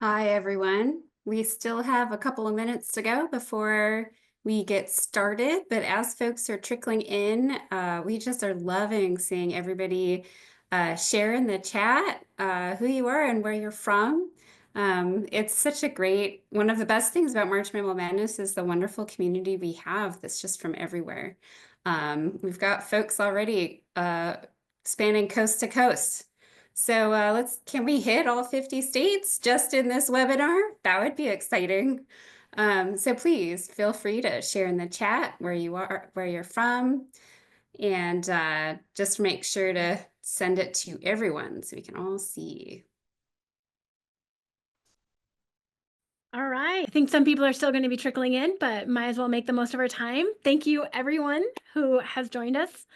Hi, everyone. We still have a couple of minutes to go before we get started, but as folks are trickling in, we just are loving seeing everybody share in the chat who you are and where you're from. It's such a great, one of the best things about March Mammal Madness is the wonderful community we have that's just from everywhere. We've got folks already spanning coast to coast. So can we hit all 50 states just in this webinar? That would be exciting. So please feel free to share in the chat where you are, where you're from, and just make sure to send it to everyone so we can all see. All right. I think some people are still going to be trickling in, but might as well make the most of our time. Thank you, everyone who has joined us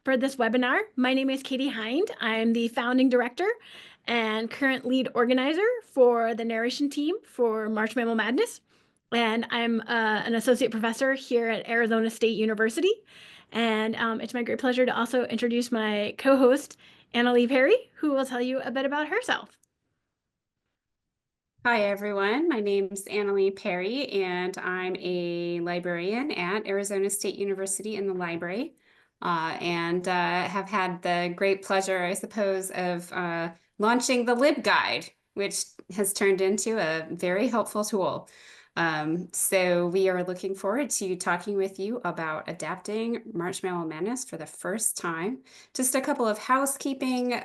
for this webinar. My name is Katie Hinde. I'm the founding director and current lead organizer for the narration team for March Mammal Madness. And I'm an associate professor here at Arizona State University. And it's my great pleasure to also introduce my co-host, Anali Perry, who will tell you a bit about herself. Hi, everyone. My name is Anali Perry, and I'm a librarian at Arizona State University in the library, and have had the great pleasure, I suppose, of launching the LibGuide, which has turned into a very helpful tool. So we are looking forward to talking with you about adapting March Mammal Madness for the first time. Just a couple of housekeeping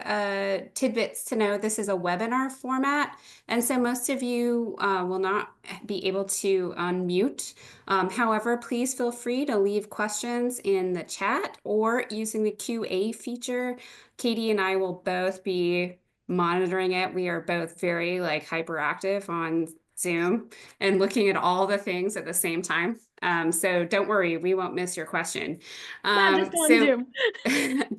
tidbits to know. This is a webinar format, and so most of you will not be able to unmute. However, please feel free to leave questions in the chat or using the QA feature. Katie and I will both be monitoring it. We are both very hyperactive on Zoom and looking at all the things at the same time. So don't worry, we won't miss your question. Not just on Zoom.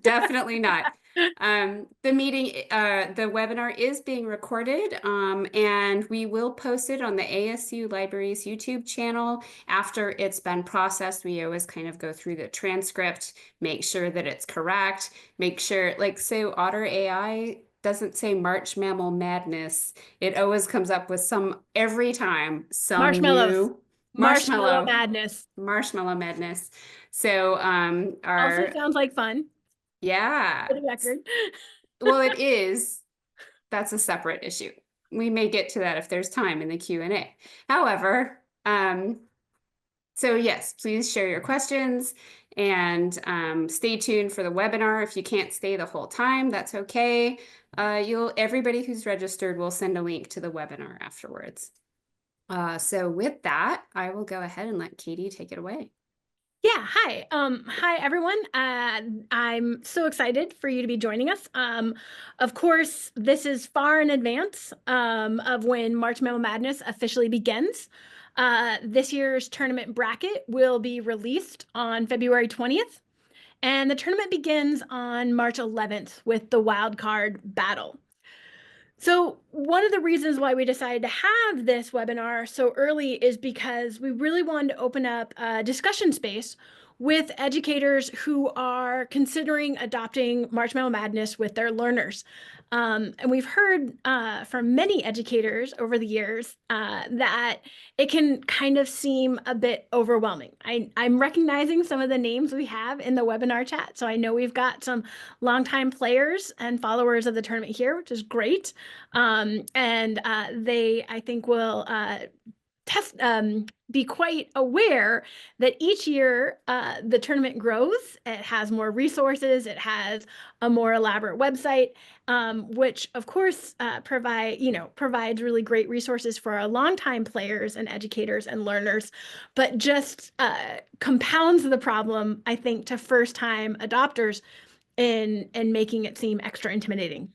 Definitely not. The webinar is being recorded, and we will post it on the ASU Library's YouTube channel after it's been processed. We always kind of go through the transcript, make sure that it's correct, make sure, so Otter AI doesn't say March Mammal Madness. It always comes up with every time, some Marshmallows. new Marshmallow Madness. Marshmallow Madness. So Also sounds like fun. Yeah. For the record. Well, it is. That's a separate issue. We may get to that if there's time in the Q&A. However, so yes, please share your questions and stay tuned for the webinar. If you can't stay the whole time, that's okay. Everybody who's registered will send a link to the webinar afterwards. So with that, I will go ahead and let Katie take it away. Yeah, hi. Hi, everyone. I'm so excited for you to be joining us. Of course, this is far in advance of when March Mammal Madness officially begins. This year's tournament bracket will be released on February 20th, and the tournament begins on March 11th with the wild card battle. So one of the reasons why we decided to have this webinar so early is because we really wanted to open up a discussion space with educators who are considering adopting March Mammal Madness with their learners. And we've heard from many educators over the years that it can kind of seem a bit overwhelming. I'm recognizing some of the names we have in the webinar chat, so I know we've got some longtime players and followers of the tournament here, which is great. And they, I think, will be quite aware that each year the tournament grows. It has more resources. It has a more elaborate website, which of course provides really great resources for our longtime players and educators and learners, but just compounds the problem, I think, to first-time adopters in making it seem extra intimidating.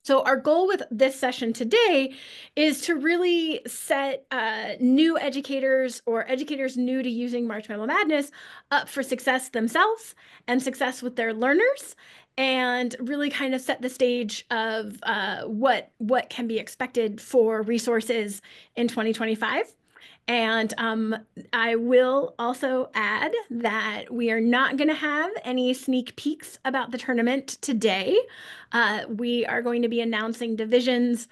So our goal with this session today is to really set new educators or educators new to using March Mammal Madness up for success themselves and success with their learners, and really kind of set the stage of what can be expected for resources in 2025. And I will also add that we are not going to have any sneak peeks about the tournament today. We are going to be announcing divisions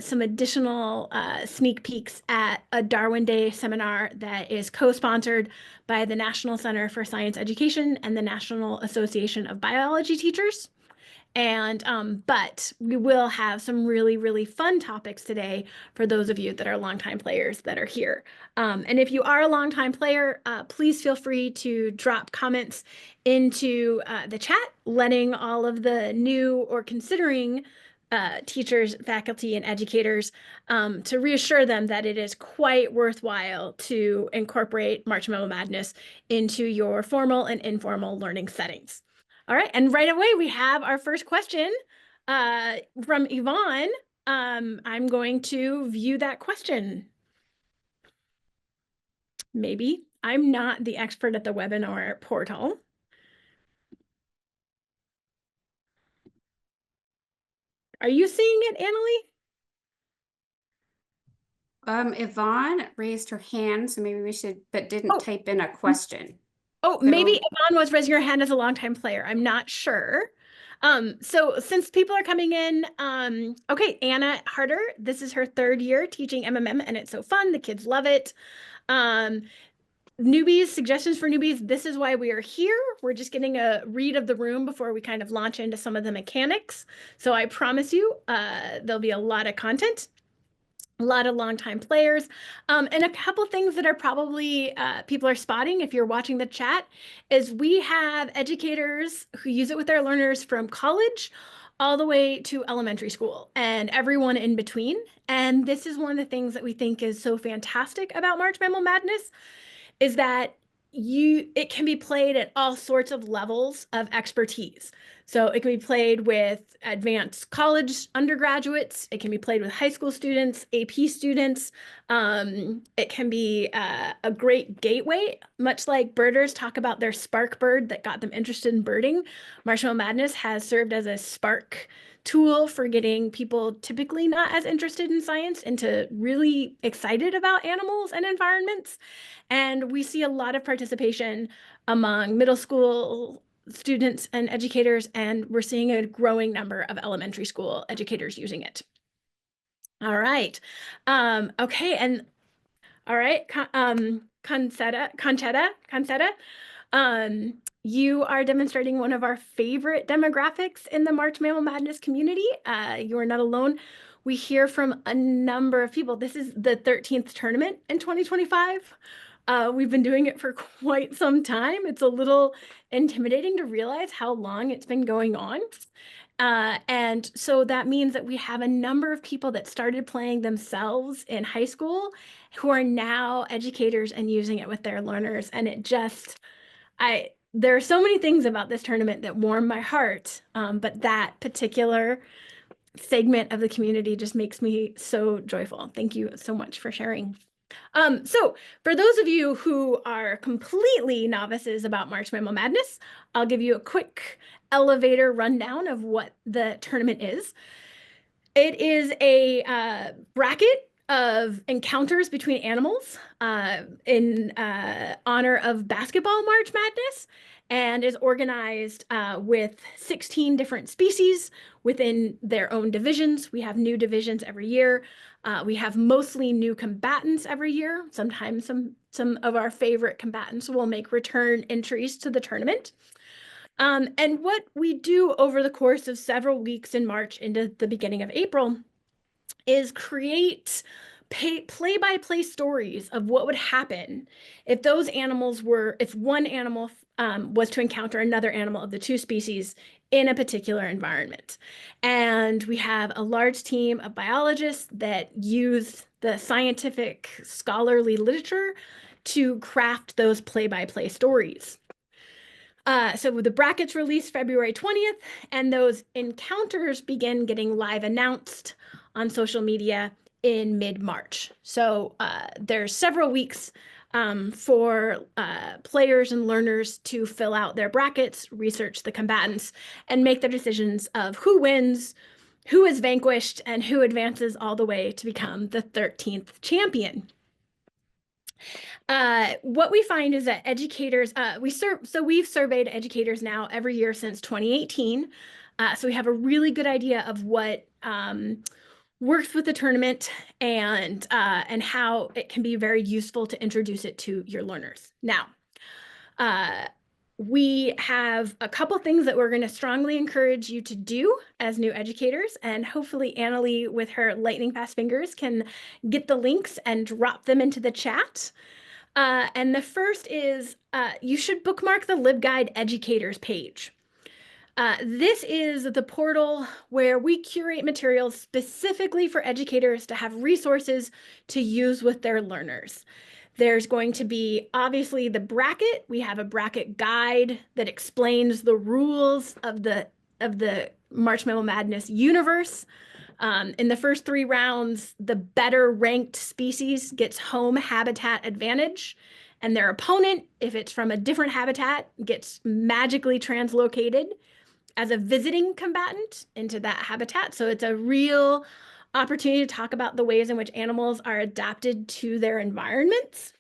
some additional sneak peeks at a Darwin Day seminar that is co-sponsored by the National Center for Science Education and the National Association of Biology Teachers. And but we will have some really, really fun topics today for those of you that are longtime players that are here. And if you are a longtime player, please feel free to drop comments into the chat, letting all of the new or considering teachers, faculty, and educators to reassure them that it is quite worthwhile to incorporate March Mammal Madness into your formal and informal learning settings. All right, and right away we have our first question from Yvonne. I'm going to view that question. Maybe. I'm not the expert at the webinar portal. Are you seeing it, Annalie? Yvonne raised her hand, so maybe we should, but didn't type in a question. Oh, maybe Yvonne was raising her hand as a longtime player. I'm not sure. So since people are coming in, okay, Anna Harder, this is her 3rd year teaching MMM, and it's so fun. The kids love it. Newbies, suggestions for newbies, this is why we are here. We're just getting a read of the room before we kind of launch into some of the mechanics. So I promise you, there'll be a lot of content. A lot of longtime players, and a couple things that are probably people are spotting if you're watching the chat is we have educators who use it with their learners from college all the way to elementary school and everyone in between. And this is one of the things that we think is so fantastic about March Mammal Madness is that it can be played at all sorts of levels of expertise. So it can be played with advanced college undergraduates. It can be played with high school students, AP students. It can be a great gateway, much like birders talk about their spark bird that got them interested in birding. March Mammal Madness has served as a spark tool for getting people typically not as interested in science into really excited about animals and environments. And we see a lot of participation among middle school students and educators, and we're seeing a growing number of elementary school educators using it. All right. Okay, and all right, Concetta, you are demonstrating one of our favorite demographics in the March Mammal Madness community. You are not alone. We hear from a number of people. This is the 13th tournament in 2025. We've been doing it for quite some time. It's a little intimidating to realize how long it's been going on. And so that means that we have a number of people that started playing themselves in high school who are now educators and using it with their learners. And it just, there are so many things about this tournament that warm my heart, but that particular segment of the community just makes me so joyful. Thank you so much for sharing. So for those of you who are completely novices about March Mammal Madness, I'll give you a quick elevator rundown of what the tournament is. It is a bracket of encounters between animals in honor of Basketball March Madness, and is organized with 16 different species within their own divisions. We have new divisions every year. We have mostly new combatants every year. Sometimes some of our favorite combatants will make return entries to the tournament. And what we do over the course of several weeks in March into the beginning of April is create play-by-play stories of what would happen if those animals were, if one animal was to encounter another animal of the two species in a particular environment. And we have a large team of biologists that use the scientific scholarly literature to craft those play-by-play stories. So the brackets released February 20th, and those encounters begin getting live announced on social media in mid-March. So there's several weeks for players and learners to fill out their brackets, research the combatants, and make their decisions of who wins, who is vanquished, and who advances all the way to become the 13th champion. What we find is that educators, we've surveyed educators now every year since 2018. So we have a really good idea of what works with the tournament and how it can be very useful to introduce it to your learners. Now, we have a couple things that we're going to strongly encourage you to do as new educators, and hopefully Annalie, with her lightning fast fingers, can get the links and drop them into the chat. And the first is you should bookmark the LibGuide Educators page. This is the portal where we curate materials specifically for educators to have resources to use with their learners. There's going to be obviously the bracket. We have a bracket guide that explains the rules of the March Mammal Madness universe. In the first 3 rounds, the better ranked species gets home habitat advantage, and their opponent, if it's from a different habitat, gets magically translocated as a visiting combatant into that habitat. So it's a real opportunity to talk about the ways in which animals are adapted to their environments.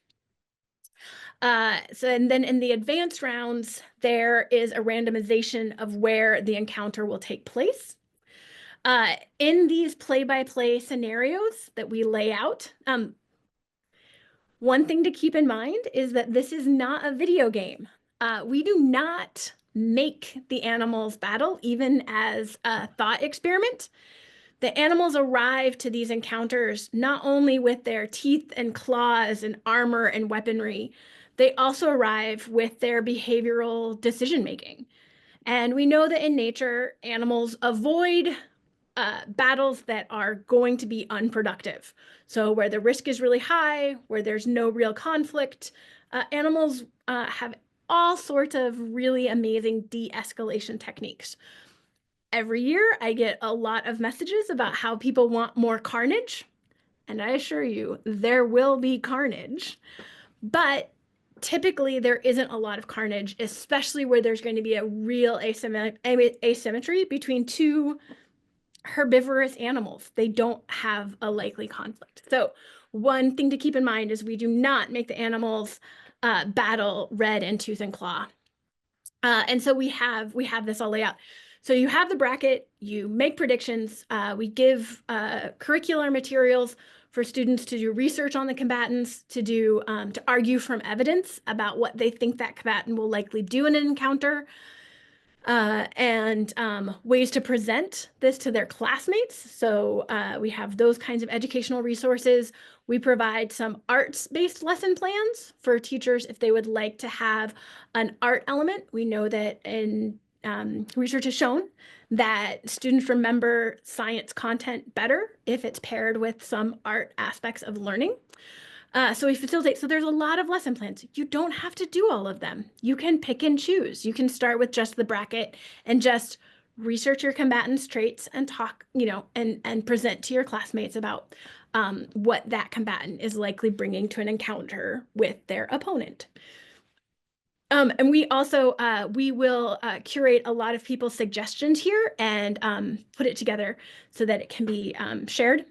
And then in the advanced rounds, there is a randomization of where the encounter will take place. In these play-by-play scenarios that we lay out, one thing to keep in mind is that this is not a video game. We do not make the animals battle, even as a thought experiment. The animals arrive to these encounters not only with their teeth and claws and armor and weaponry, they also arrive with their behavioral decision making. And we know that in nature, animals avoid battles that are going to be unproductive. So where the risk is really high, where there's no real conflict, animals have all sorts of really amazing de-escalation techniques. Every year, I get a lot of messages about how people want more carnage. And I assure you, there will be carnage. But typically, there isn't a lot of carnage, especially where there's going to be a real asymmetry between 2 herbivorous animals. They don't have a likely conflict. So one thing to keep in mind is we do not make the animals battle red and tooth and claw. And so we have this all laid out. So you have the bracket, you make predictions, we give curricular materials for students to do research on the combatants, to argue from evidence about what they think that combatant will likely do in an encounter, and ways to present this to their classmates. So we have those kinds of educational resources. We provide some arts-based lesson plans for teachers if they would like to have an art element. We know that in research has shown that students remember science content better if it's paired with some art aspects of learning. So we facilitate. So there's a lot of lesson plans. You don't have to do all of them. You can pick and choose. You can start with just the bracket and just research your combatants' traits and talk, and present to your classmates about what that combatant is likely bringing to an encounter with their opponent. And we also, we will curate a lot of people's suggestions here and put it together so that it can be shared.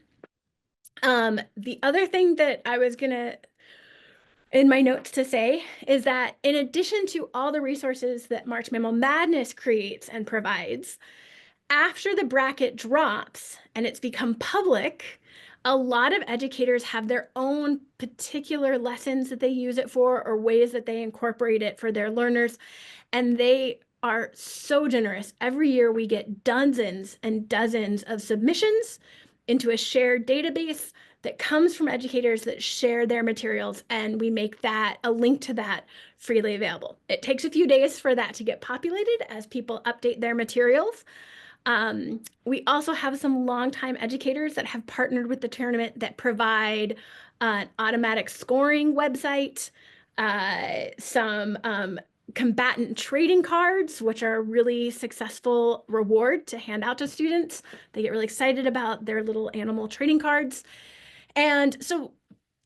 The other thing that I was gonna, in my notes to say, is that in addition to all the resources that March Mammal Madness creates and provides, after the bracket drops and it's become public, a lot of educators have their own particular lessons that they use it for or ways that they incorporate it for their learners. And they are so generous. Every year we get dozens and dozens of submissions into a shared database that comes from educators that share their materials, and we make that a link to that freely available. It takes a few days for that to get populated as people update their materials. We also have some longtime educators that have partnered with the tournament that provide an automatic scoring website, some combatant trading cards, which are a really successful reward to hand out to students. They get really excited about their little animal trading cards. And so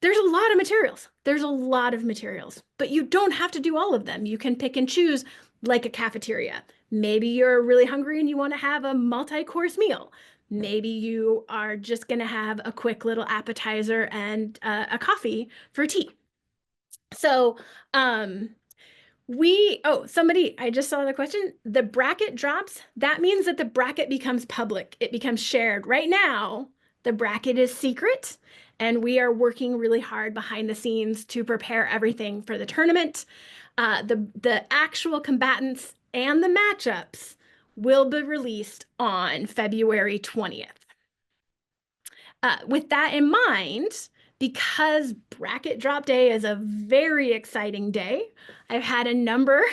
there's a lot of materials. There's a lot of materials, but you don't have to do all of them. You can pick and choose, like a cafeteria. Maybe you're really hungry and you want to have a multi-course meal. Maybe you are just going to have a quick little appetizer and a coffee for tea. So somebody, I just saw the question. The bracket drops. That means that the bracket becomes public. It becomes shared. Right now, The bracket is secret, and we are working really hard behind the scenes to prepare everything for the tournament. The actual combatants and the matchups will be released on February 20th. With that in mind, because bracket drop day is a very exciting day, I've had a number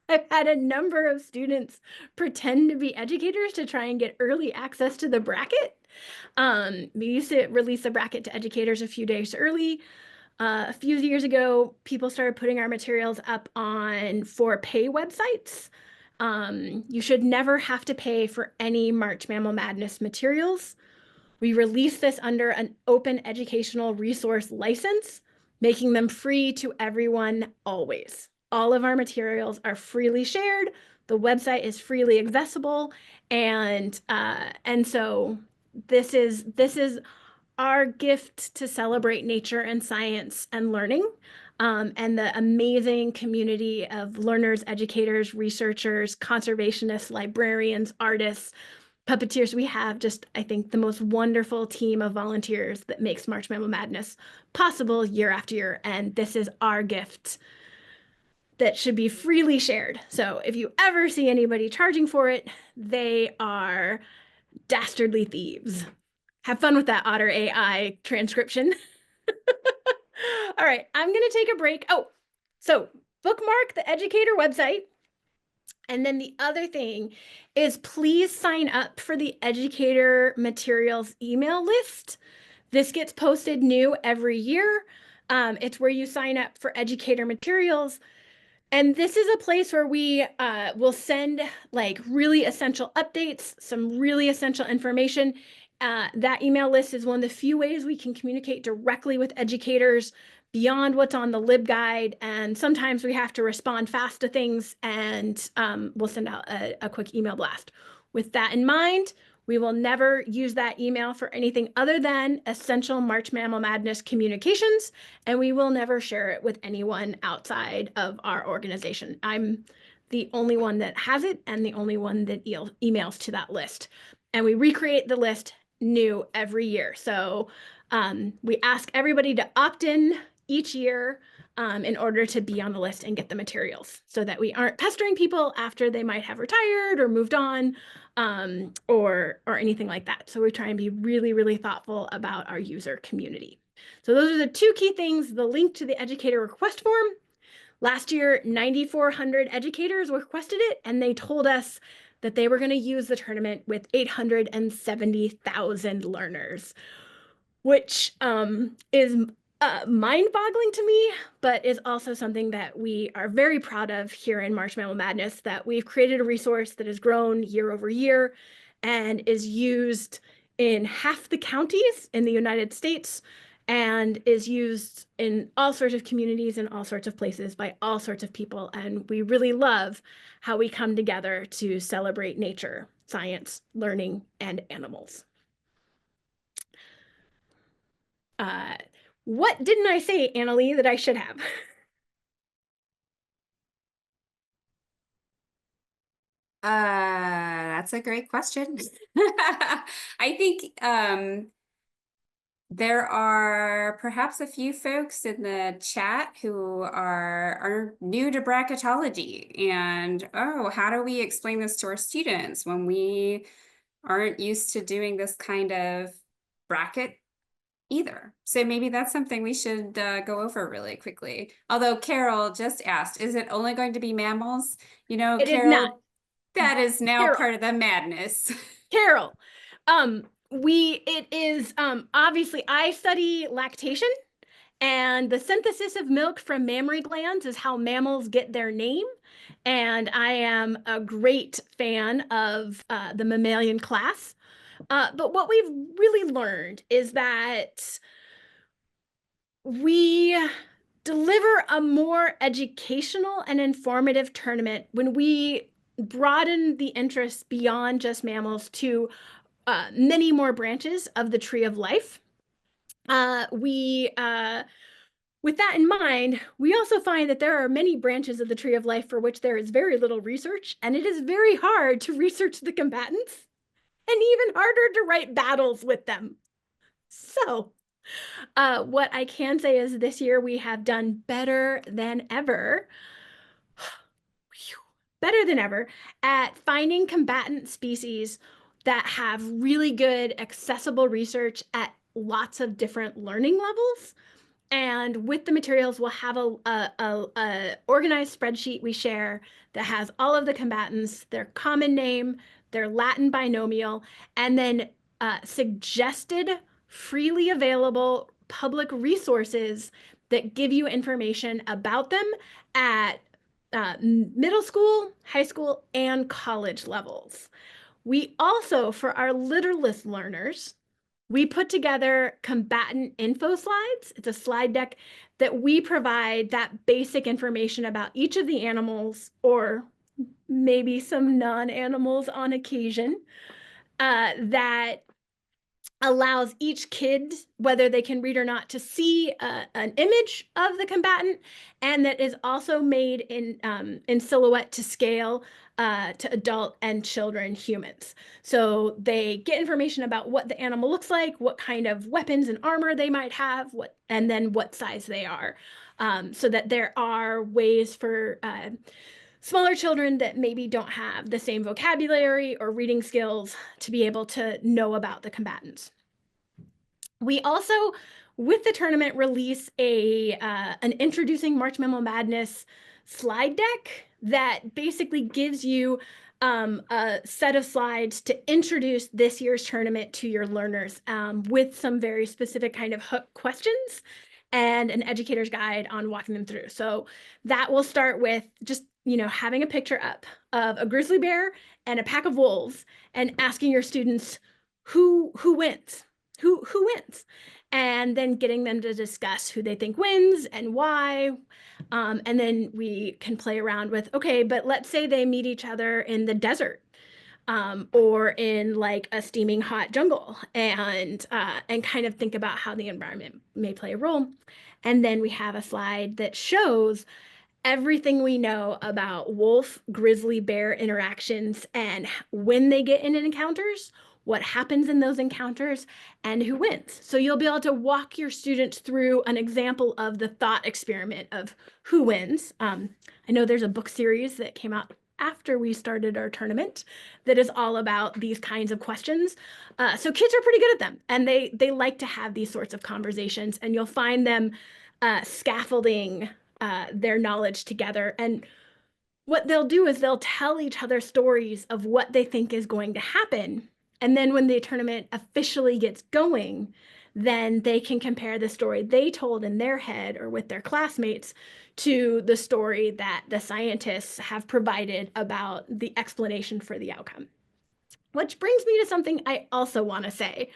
of students pretend to be educators to try and get early access to the bracket. We used to release the bracket to educators a few days early. A few years ago, people started putting our materials up on for pay websites. You should never have to pay for any March Mammal Madness materials. We release this under an open educational resource license, making them free to everyone always. All of our materials are freely shared. The website is freely accessible, and so this is our gift to celebrate nature and science and learning, and the amazing community of learners, educators, researchers, conservationists, librarians, artists, puppeteers. We have just, I think, the most wonderful team of volunteers that makes March Mammal Madness possible year after year. And this is our gift that should be freely shared. So if you ever see anybody charging for it, they are dastardly thieves. Have fun with that Otter AI transcription. All right, I'm going to take a break. Oh, so bookmark the educator website. And then the other thing is please sign up for the educator materials email list. This gets posted new every year. It's where you sign up for educator materials. And this is a place where we will send like really essential updates, some really essential information. That email list is one of the few ways we can communicate directly with educators beyond what's on the LibGuide. And sometimes we have to respond fast to things, and we'll send out a quick email blast. With that in mind, we will never use that email for anything other than essential March Mammal Madness communications, and we will never share it with anyone outside of our organization. I'm the only one that has it and the only one that emails to that list. And we recreate the list new every year. So we ask everybody to opt in each year in order to be on the list and get the materials, so that we aren't pestering people after they might have retired or moved on, or anything like that. So we try and be really, really thoughtful about our user community. So those are the two key things: the link to the educator request form. Last year, 9,400 educators requested it, and they told us that they were going to use the tournament with 870,000 learners, which is mind-boggling to me, but is also something that we are very proud of here in March Mammal Madness, that we've created a resource that has grown year over year and is used in half the counties in the United States, and is used in all sorts of communities and all sorts of places by all sorts of people. And we really love how we come together to celebrate nature, science, learning, and animals. What didn't I say, Annalie, that I should have? That's a great question. I think there are perhaps a few folks in the chat who are new to bracketology, and how do we explain this to our students when we aren't used to doing this kind of bracket either? So maybe that's something we should go over really quickly. Although Carol just asked, is it only going to be mammals? You know, It is not. that is now Carol. part of the madness. Carol, it is obviously, I study lactation, and the synthesis of milk from mammary glands is how mammals get their name. And I am a great fan of the mammalian class. But what we've really learned is that we deliver a more educational and informative tournament when we broaden the interest beyond just mammals to many more branches of the tree of life. With that in mind, we also find that there are many branches of the tree of life for which there is very little research, and it is very hard to research the combatants, and even harder to write battles with them. So what I can say is this year we have done better than ever, better than ever at finding combatant species that have really good accessible research at lots of different learning levels. And with the materials, we'll have a organized spreadsheet we share that has all of the combatants, their common name, their Latin binomial, and then suggested freely available public resources that give you information about them at middle school, high school, and college levels. We also, for our literalist learners, we put together combatant info slides. It's a slide deck that we provide that basic information about each of the animals, or maybe some non-animals on occasion, that allows each kid, whether they can read or not, to see an image of the combatant, and that is also made in silhouette to scale to adult and children humans. So they get information about what the animal looks like, what kind of weapons and armor they might have, and then what size they are, so that there are ways for smaller children that maybe don't have the same vocabulary or reading skills to be able to know about the combatants. We also, with the tournament, release an Introducing March Mammal Madness slide deck that basically gives you a set of slides to introduce this year's tournament to your learners, with some very specific kind of hook questions and an educator's guide on walking them through. So that will start with just, having a picture up of a grizzly bear and a pack of wolves and asking your students who wins, who wins, and then getting them to discuss who they think wins and why. And then we can play around with, okay, but let's say they meet each other in the desert, or in like a steaming hot jungle, and kind of think about how the environment may play a role. And then we have a slide that shows everything we know about wolf grizzly bear interactions and when they get in encounters, what happens in those encounters, and who wins. So you'll be able to walk your students through an example of the thought experiment of who wins. I know there's a book series that came out after we started our tournament that is all about these kinds of questions. So kids are pretty good at them, and they like to have these sorts of conversations, and you'll find them scaffolding their knowledge together. And what they'll do is they'll tell each other stories of what they think is going to happen. And then when the tournament officially gets going, then they can compare the story they told in their head or with their classmates to the story that the scientists have provided about the explanation for the outcome. Which brings me to something I also want to say,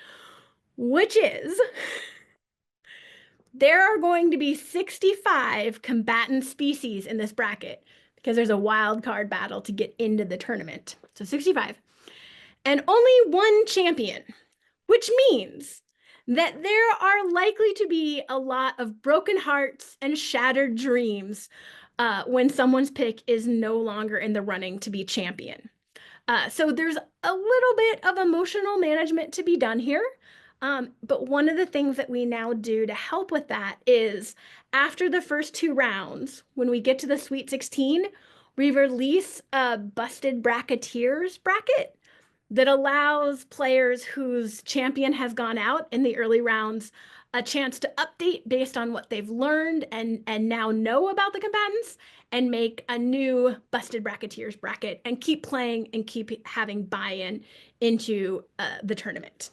which is there are going to be 65 combatant species in this bracket because there's a wild card battle to get into the tournament. So 65. And only one champion, which means that there are likely to be a lot of broken hearts and shattered dreams when someone's pick is no longer in the running to be champion. So there's a little bit of emotional management to be done here. But one of the things that we now do to help with that is after the first 2 rounds, when we get to the Sweet 16, we release a Busted Bracketeers bracket that allows players whose champion has gone out in the early rounds a chance to update based on what they've learned and now know about the combatants, and make a new Busted Bracketeers bracket and keep playing and keep having buy-in into the tournament.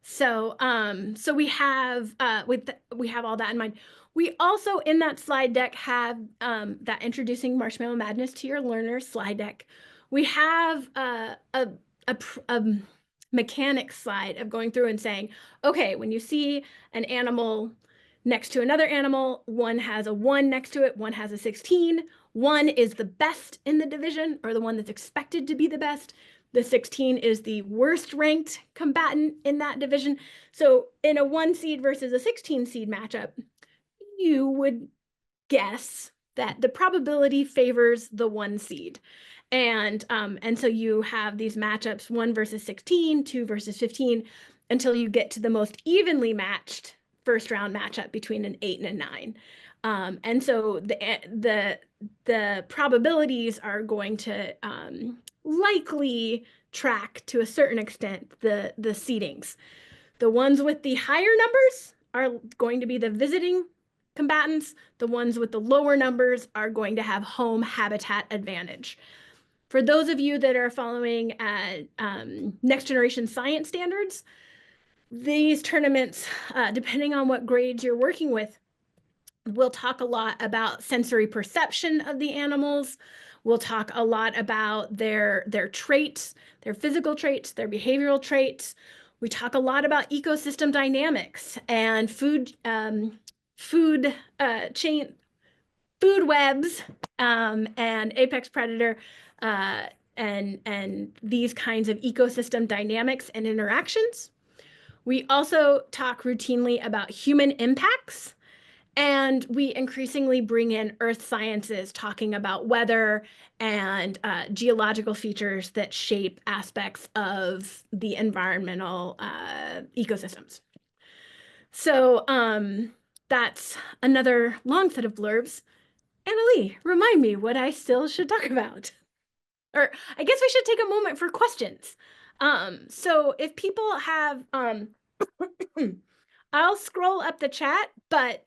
So we have we have all that in mind. We also, in that slide deck, have that Introducing March Mammal Madness to Your Learners slide deck. We have a mechanics slide of going through and saying, okay, when you see an animal next to another animal, one has a 1 next to it, one has a 16. 1 is the best in the division, or the one that's expected to be the best. The 16 is the worst ranked combatant in that division. So in a 1 seed versus a 16 seed matchup, you would guess that the probability favors the 1 seed. And so you have these matchups, 1 versus 16, 2 versus 15, until you get to the most evenly matched first round matchup between an 8 and a 9. And so the probabilities are going to likely track to a certain extent the seedings. The ones with the higher numbers are going to be the visiting combatants. The ones with the lower numbers are going to have home habitat advantage. For those of you that are following next generation science standards, these tournaments, depending on what grades you're working with, we'll talk a lot about sensory perception of the animals. We'll talk a lot about their traits, their physical traits, their behavioral traits. We talk a lot about ecosystem dynamics and food webs, and apex predator, and these kinds of ecosystem dynamics and interactions. We also talk routinely about human impacts. And we increasingly bring in earth sciences, talking about weather and geological features that shape aspects of the environmental ecosystems. So that's another long set of blurbs. Annalie, remind me what I still should talk about. Or I guess we should take a moment for questions. So if people have, I'll scroll up the chat, but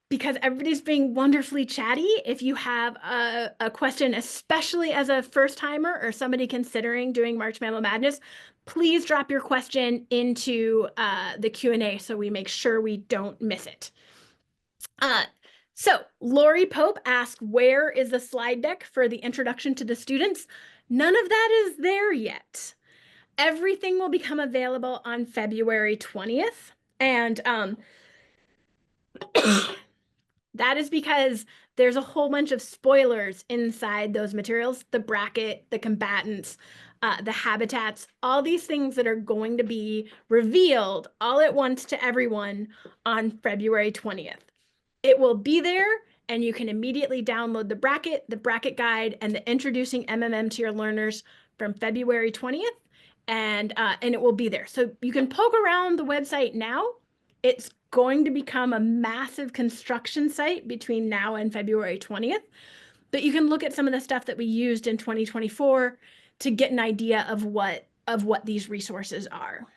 because everybody's being wonderfully chatty, if you have a question, especially as a first timer or somebody considering doing March Mammal Madness, please drop your question into the Q&A so we make sure we don't miss it. So Lori Pope asked, where is the slide deck for the introduction to the students? None of that is there yet. Everything will become available on February 20th. And that is because there's a whole bunch of spoilers inside those materials, the bracket, the combatants, the habitats, all these things that are going to be revealed all at once to everyone on February 20th. It will be there, and you can immediately download the bracket guide, and the introducing MMM to your learners from February 20th, and it will be there. So you can poke around the website now. It's going to become a massive construction site between now and February 20th, but you can look at some of the stuff that we used in 2024 to get an idea of what these resources are.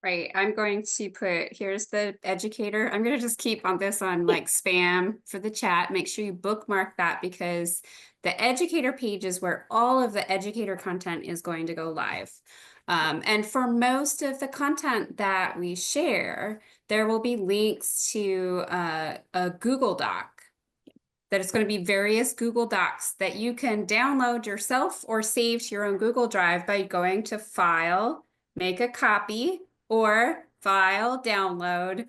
Right, I'm going to put, here's the educator. I'm going to just keep on this on like spam for the chat. Make sure you bookmark that, because the educator page is where all of the educator content is going to go live. And for most of the content that we share, there will be links to a Google Doc. That it's going to be various Google Docs that you can download yourself or save to your own Google Drive by going to File, make a copy, or File, Download,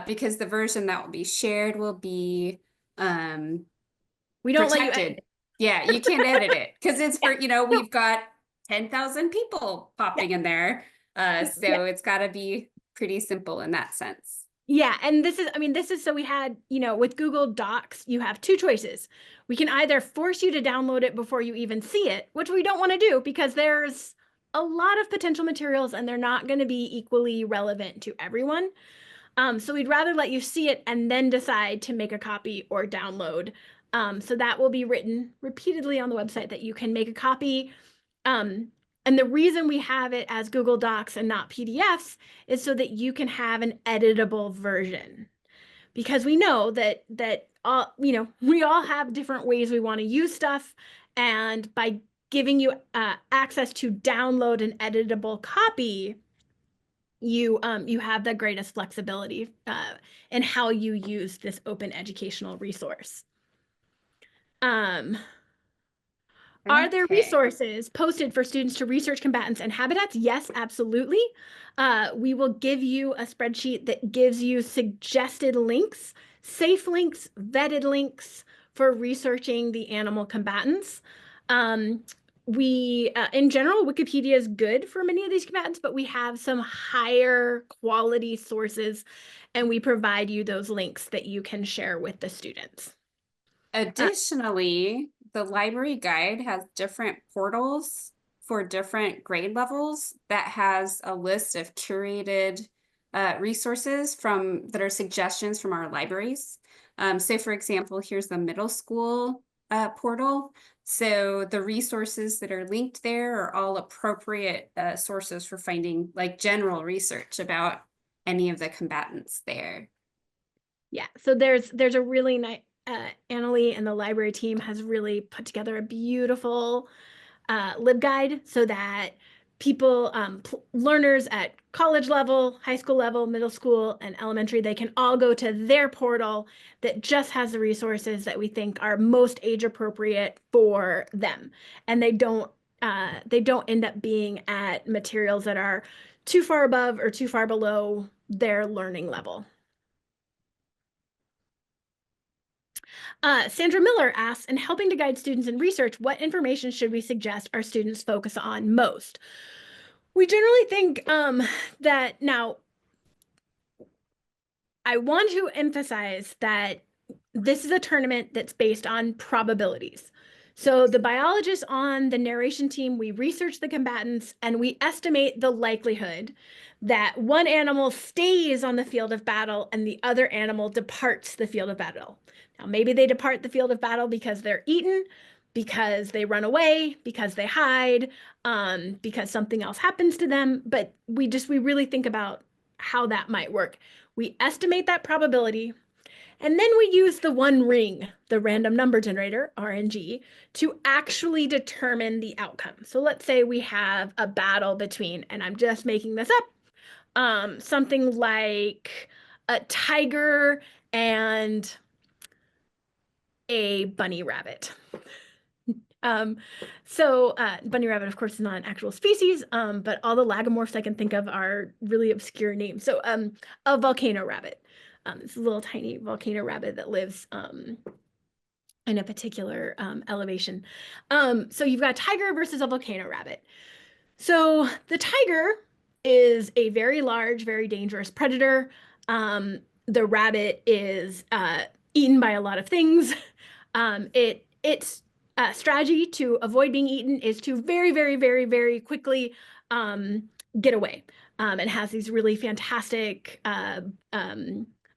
because the version that will be shared will be We don't let you edit it. Yeah, you can't edit it because it's for, we've got 10,000 people popping in there. So it's got to be pretty simple in that sense. Yeah, and this is so we had, with Google Docs, you have two choices. We can either force you to download it before you even see it, which we don't want to do because there's a lot of potential materials and they're not going to be equally relevant to everyone. So we'd rather let you see it and then decide to make a copy or download. So that will be written repeatedly on the website that you can make a copy. And the reason we have it as Google Docs and not PDFs is so that you can have an editable version. Because we know that all, we all have different ways we want to use stuff. And by giving you access to download an editable copy, you have the greatest flexibility in how you use this open educational resource. Are there resources posted for students to research combatants and habitats? Yes, absolutely. We will give you a spreadsheet that gives you suggested links, safe links, vetted links for researching the animal combatants. In general, Wikipedia is good for many of these combatants, but we have some higher quality sources, and we provide you those links that you can share with the students. Additionally, the library guide has different portals for different grade levels that has a list of curated resources that are suggestions from our libraries. So for example, here's the middle school portal. So the resources that are linked there are all appropriate sources for finding like general research about any of the combatants there. Yeah, so there's a really nice, Annalie and the library team has really put together a beautiful LibGuide so that people, learners at college level, high school level, middle school, and elementary, they can all go to their portal that just has the resources that we think are most age appropriate for them. And they don't end up being at materials that are too far above or too far below their learning level. Sandra Miller asks, in helping to guide students in research, what information should we suggest our students focus on most? We generally think that now, I want to emphasize that this is a tournament that's based on probabilities. So the biologists on the narration team, we research the combatants and we estimate the likelihood that one animal stays on the field of battle and the other animal departs the field of battle. Now, maybe they depart the field of battle because they're eaten, because they run away, because they hide, because something else happens to them. But we really think about how that might work. We estimate that probability, and then we use the one ring, the random number generator, RNG, to actually determine the outcome. So let's say we have a battle between, and I'm just making this up, something like a tiger and a bunny rabbit. Bunny rabbit, of course, is not an actual species, but all the lagomorphs I can think of are really obscure names. So a volcano rabbit. It's a little tiny volcano rabbit that lives in a particular elevation. So you've got a tiger versus a volcano rabbit. So the tiger is a very large, very dangerous predator. The rabbit is eaten by a lot of things. Its strategy to avoid being eaten is to very, very, very, very quickly get away. It has these really fantastic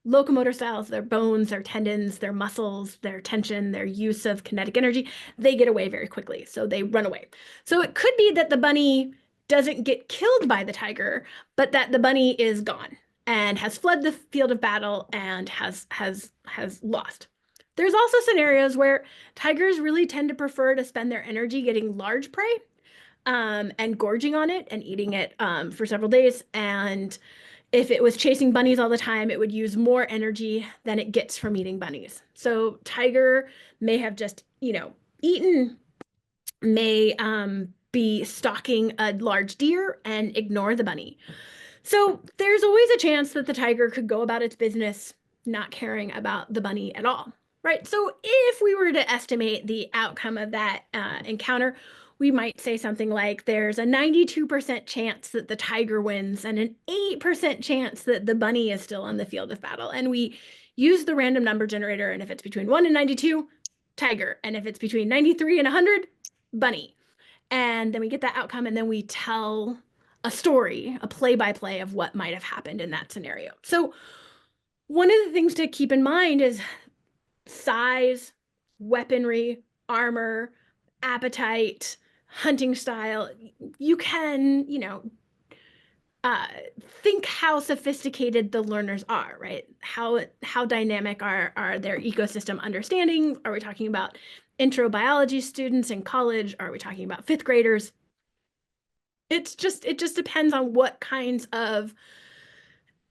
locomotor styles, their bones, their tendons, their muscles, their tension, their use of kinetic energy. They get away very quickly, so they run away. So it could be that the bunny doesn't get killed by the tiger, but that the bunny is gone and has fled the field of battle and has lost. There's also scenarios where tigers really tend to prefer to spend their energy getting large prey and gorging on it and eating it for several days. And if it was chasing bunnies all the time, it would use more energy than it gets from eating bunnies. So tiger may have just, eaten, may be stalking a large deer and ignore the bunny. So there's always a chance that the tiger could go about its business not caring about the bunny at all, right? So if we were to estimate the outcome of that encounter, we might say something like there's a 92% chance that the tiger wins and an 8% chance that the bunny is still on the field of battle. And we use the random number generator, and if it's between 1 and 92, tiger. And if it's between 93 and 100, bunny. And then we get that outcome, and then we tell a story, a play-by-play of what might have happened in that scenario. So one of the things to keep in mind is size, weaponry, armor, appetite, hunting style. You can, think how sophisticated the learners are, right? How dynamic are their ecosystem understanding? Are we talking about intro biology students in college? Are we talking about fifth graders? It just depends on what kinds of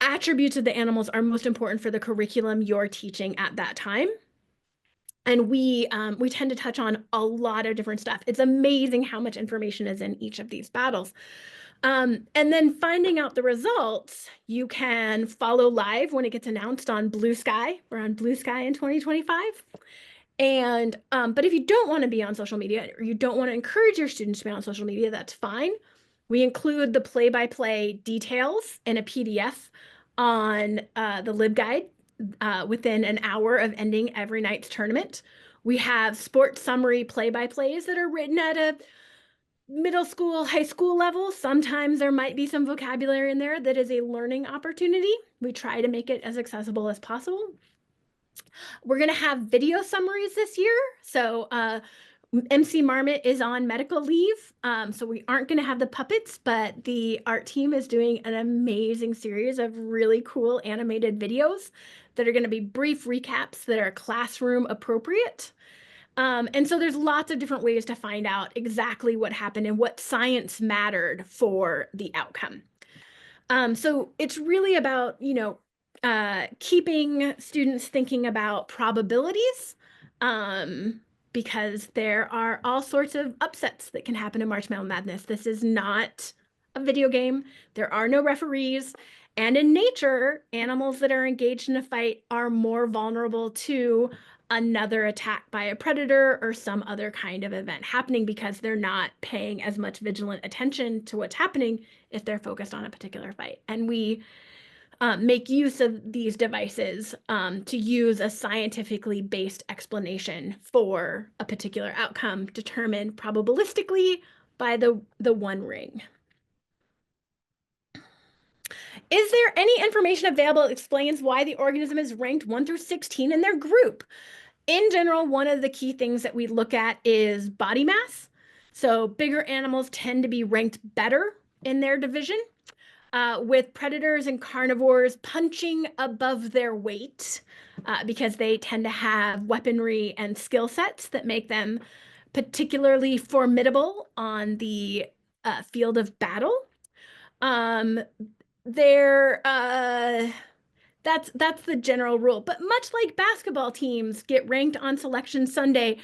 attributes of the animals are most important for the curriculum you're teaching at that time. And we tend to touch on a lot of different stuff. It's amazing how much information is in each of these battles. And then finding out the results, you can follow live when it gets announced on Blue Sky. We're on Blue Sky in 2025. And but if you don't want to be on social media, or you don't want to encourage your students to be on social media, that's fine. We include the play-by-play details in a PDF on the LibGuide within an hour of ending every night's tournament. We have sports summary play-by-plays that are written at a middle school, high school level, sometimes there might be some vocabulary in there that is a learning opportunity. We try to make it as accessible as possible. We're going to have video summaries this year. So MC Marmot is on medical leave, so we aren't going to have the puppets, but the art team is doing an amazing series of really cool animated videos that are going to be brief recaps that are classroom appropriate. And so there's lots of different ways to find out exactly what happened and what science mattered for the outcome. So it's really about, keeping students thinking about probabilities, because there are all sorts of upsets that can happen in March Mammal Madness. This is not a video game. There are no referees. And in nature, animals that are engaged in a fight are more vulnerable to another attack by a predator or some other kind of event happening because they're not paying as much vigilant attention to what's happening if they're focused on a particular fight. And we make use of these devices to use a scientifically based explanation for a particular outcome determined probabilistically by the One Ring. Is there any information available that explains why the organism is ranked 1 through 16 in their group? In general, one of the key things that we look at is body mass. So bigger animals tend to be ranked better in their division, with predators and carnivores punching above their weight because they tend to have weaponry and skill sets that make them particularly formidable on the field of battle. That's the general rule. But much like basketball teams get ranked on Selection Sunday,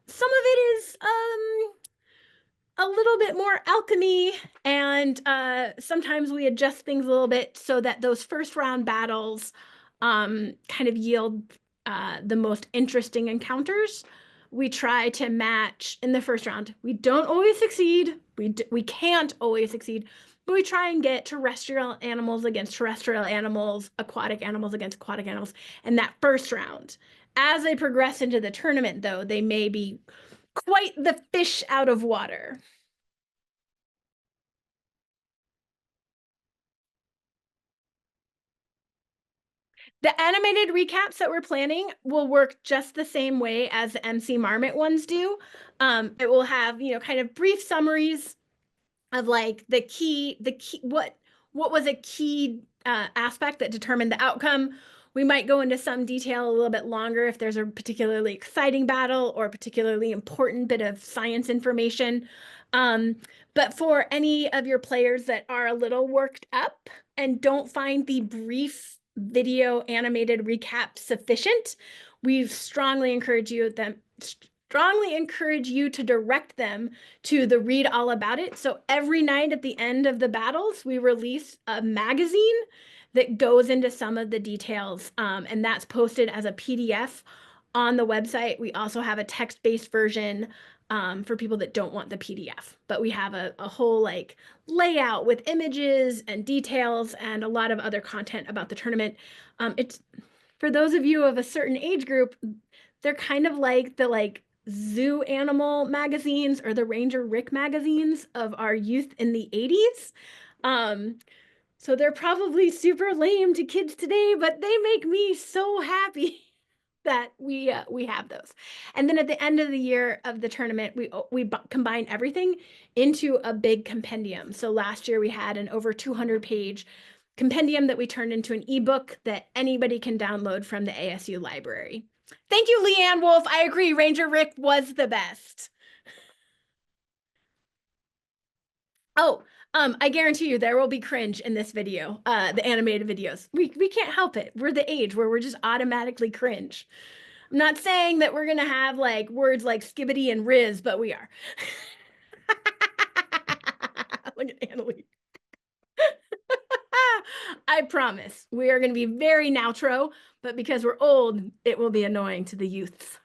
some of it is a little bit more alchemy, and sometimes we adjust things a little bit so that those first round battles kind of yield the most interesting encounters. We try to match in the first round. We don't always succeed. We can't always succeed, but we try and get terrestrial animals against terrestrial animals, aquatic animals against aquatic animals, in that first round. As they progress into the tournament, though, they may be quite the fish out of water. The animated recaps that we're planning will work just the same way as the MC Marmot ones do. It will have, kind of brief summaries of like the key, what was a key aspect that determined the outcome. We might go into some detail a little bit longer if there's a particularly exciting battle or a particularly important bit of science information. But for any of your players that are a little worked up and don't find the brief video animated recap sufficient, we strongly encourage you to direct them to the Read All About It. So every night at the end of the battles, we release a magazine that goes into some of the details, and that's posted as a PDF on the website. We also have a text-based version for people that don't want the PDF, but we have a whole like layout with images and details and a lot of other content about the tournament. It's for those of you of a certain age group, they're kind of like the zoo animal magazines or the Ranger Rick magazines of our youth in the 80s. So they're probably super lame to kids today, but they make me so happy that we have those. And then at the end of the year of the tournament, we combine everything into a big compendium. So last year we had an over 200-page compendium that we turned into an ebook that anybody can download from the ASU Library. Thank you, Leanne Wolf. I agree, Ranger Rick was the best. Oh, I guarantee you there will be cringe in this video, the animated videos. We can't help it. We're the age where we're just automatically cringe. I'm not saying that we're gonna have like words like skibbity and riz, but we are. Look at Annalie. I promise we are gonna be very neutral, but because we're old, it will be annoying to the youths.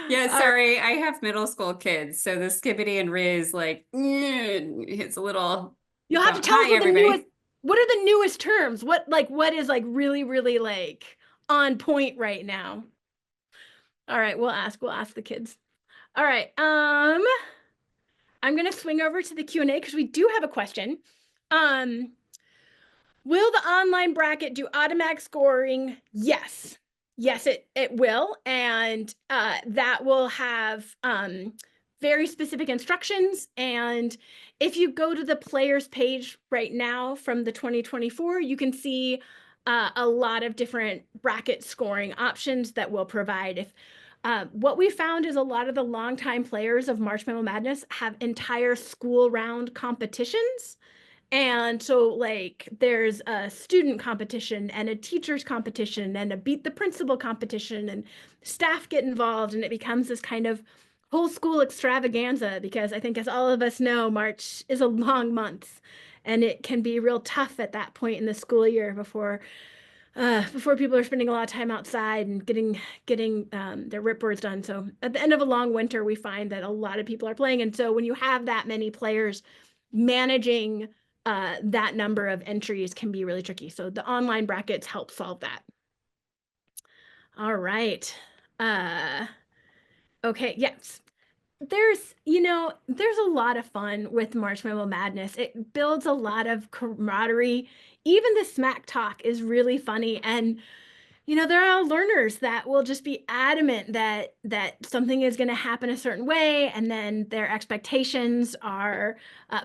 Yeah, sorry, I have middle school kids, so the skibbity and riz, like, it's a little. You'll have to tell us what are the newest terms? What is like really, really like on point right now? All right, we'll ask the kids. All right. I'm going to swing over to the Q&A because we do have a question. Will the online bracket do automatic scoring? Yes. Yes, it will. And that will have very specific instructions. And if you go to the players page right now from the 2024, you can see a lot of different bracket scoring options that will provide. If what we found is a lot of the longtime players of March Mammal Madness have entire school round competitions. And so, like, there's a student competition and a teacher's competition and a beat the principal competition, and staff get involved, and it becomes this kind of whole school extravaganza because I think, as all of us know, March is a long month and it can be real tough at that point in the school year before people are spending a lot of time outside and getting their ripboards done. So at the end of a long winter, we find that a lot of people are playing. And so when you have that many players, managing that number of entries can be really tricky. So the online brackets help solve that. All right. Okay, yes. There's a lot of fun with March Mammal Madness. It builds a lot of camaraderie. Even the smack talk is really funny. And there are learners that will just be adamant that something is going to happen a certain way, and then their expectations are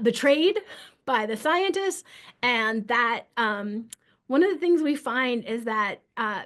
betrayed by the scientists. And that one of the things we find is that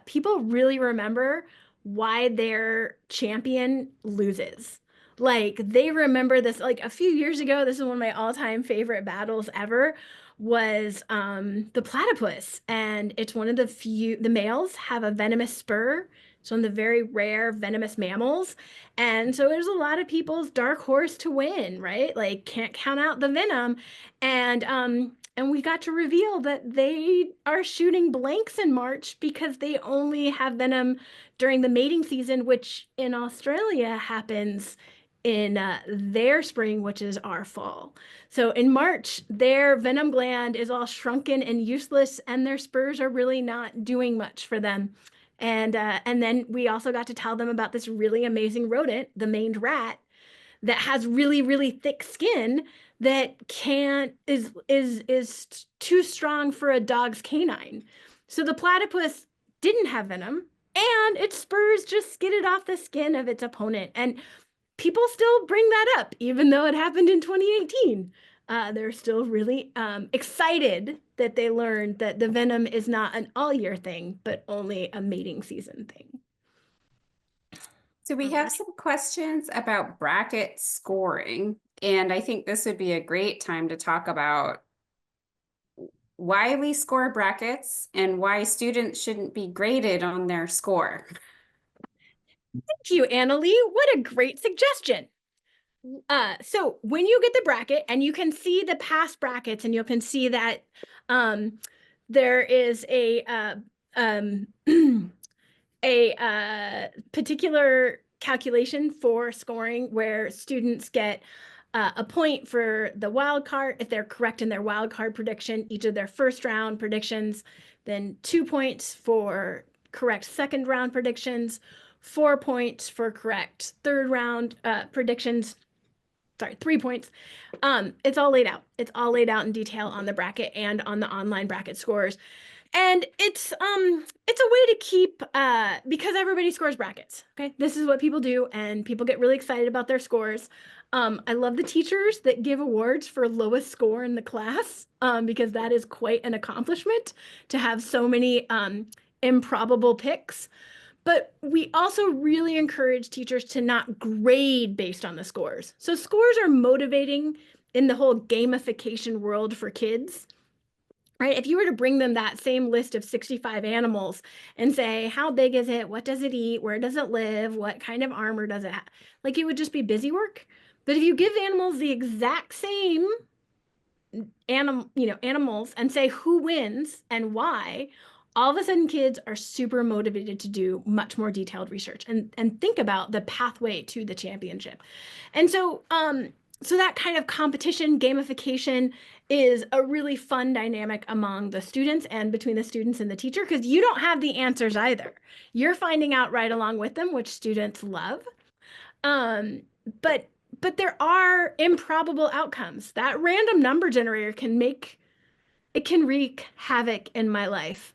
people really remember why their champion loses. Like, they remember this, like, a few years ago, this is one of my all-time favorite battles ever, was the platypus. And it's one of the males have a venomous spur. It's one of the very rare venomous mammals. And so there's a lot of people's dark horse to win, right? Like, can't count out the venom. And we got to reveal that they are shooting blanks in March because they only have venom during the mating season, which in Australia happens in their spring, which is our fall. So in March, their venom gland is all shrunken and useless, and their spurs are really not doing much for them. And then we also got to tell them about this really amazing rodent, the maned rat, that has really, really thick skin that is too strong for a dog's canine. So the platypus didn't have venom, and its spurs just skidded off the skin of its opponent. And people still bring that up, even though it happened in 2018. They're still really excited that they learned that the venom is not an all-year thing, but only a mating season thing. So we have some questions about bracket scoring, and I think this would be a great time to talk about why we score brackets and why students shouldn't be graded on their score. Thank you, Annalie. What a great suggestion. So when you get the bracket, and you can see the past brackets, and you can see that there is a particular calculation for scoring where students get a point for the wild card if they're correct in their wild card prediction, each of their first round predictions, then 2 points for correct second round predictions, 4 points for correct third round predictions. Sorry, 3 points. It's all laid out. It's all laid out in detail on the bracket and on the online bracket scores. And it's a way to keep because everybody scores brackets. Okay, this is what people do, and people get really excited about their scores. I love the teachers that give awards for lowest score in the class because that is quite an accomplishment to have so many improbable picks. But we also really encourage teachers to not grade based on the scores. So scores are motivating in the whole gamification world for kids, right? If you were to bring them that same list of 65 animals and say, how big is it? What does it eat? Where does it live? What kind of armor does it have? Like, it would just be busy work. But if you give animals the exact same animals and say who wins and why, all of a sudden kids are super motivated to do much more detailed research and think about the pathway to the championship. And so that kind of competition gamification is a really fun dynamic among the students and between the students and the teacher, because you don't have the answers either. You're finding out right along with them, which students love. But but there are improbable outcomes. That random number generator can wreak havoc in my life,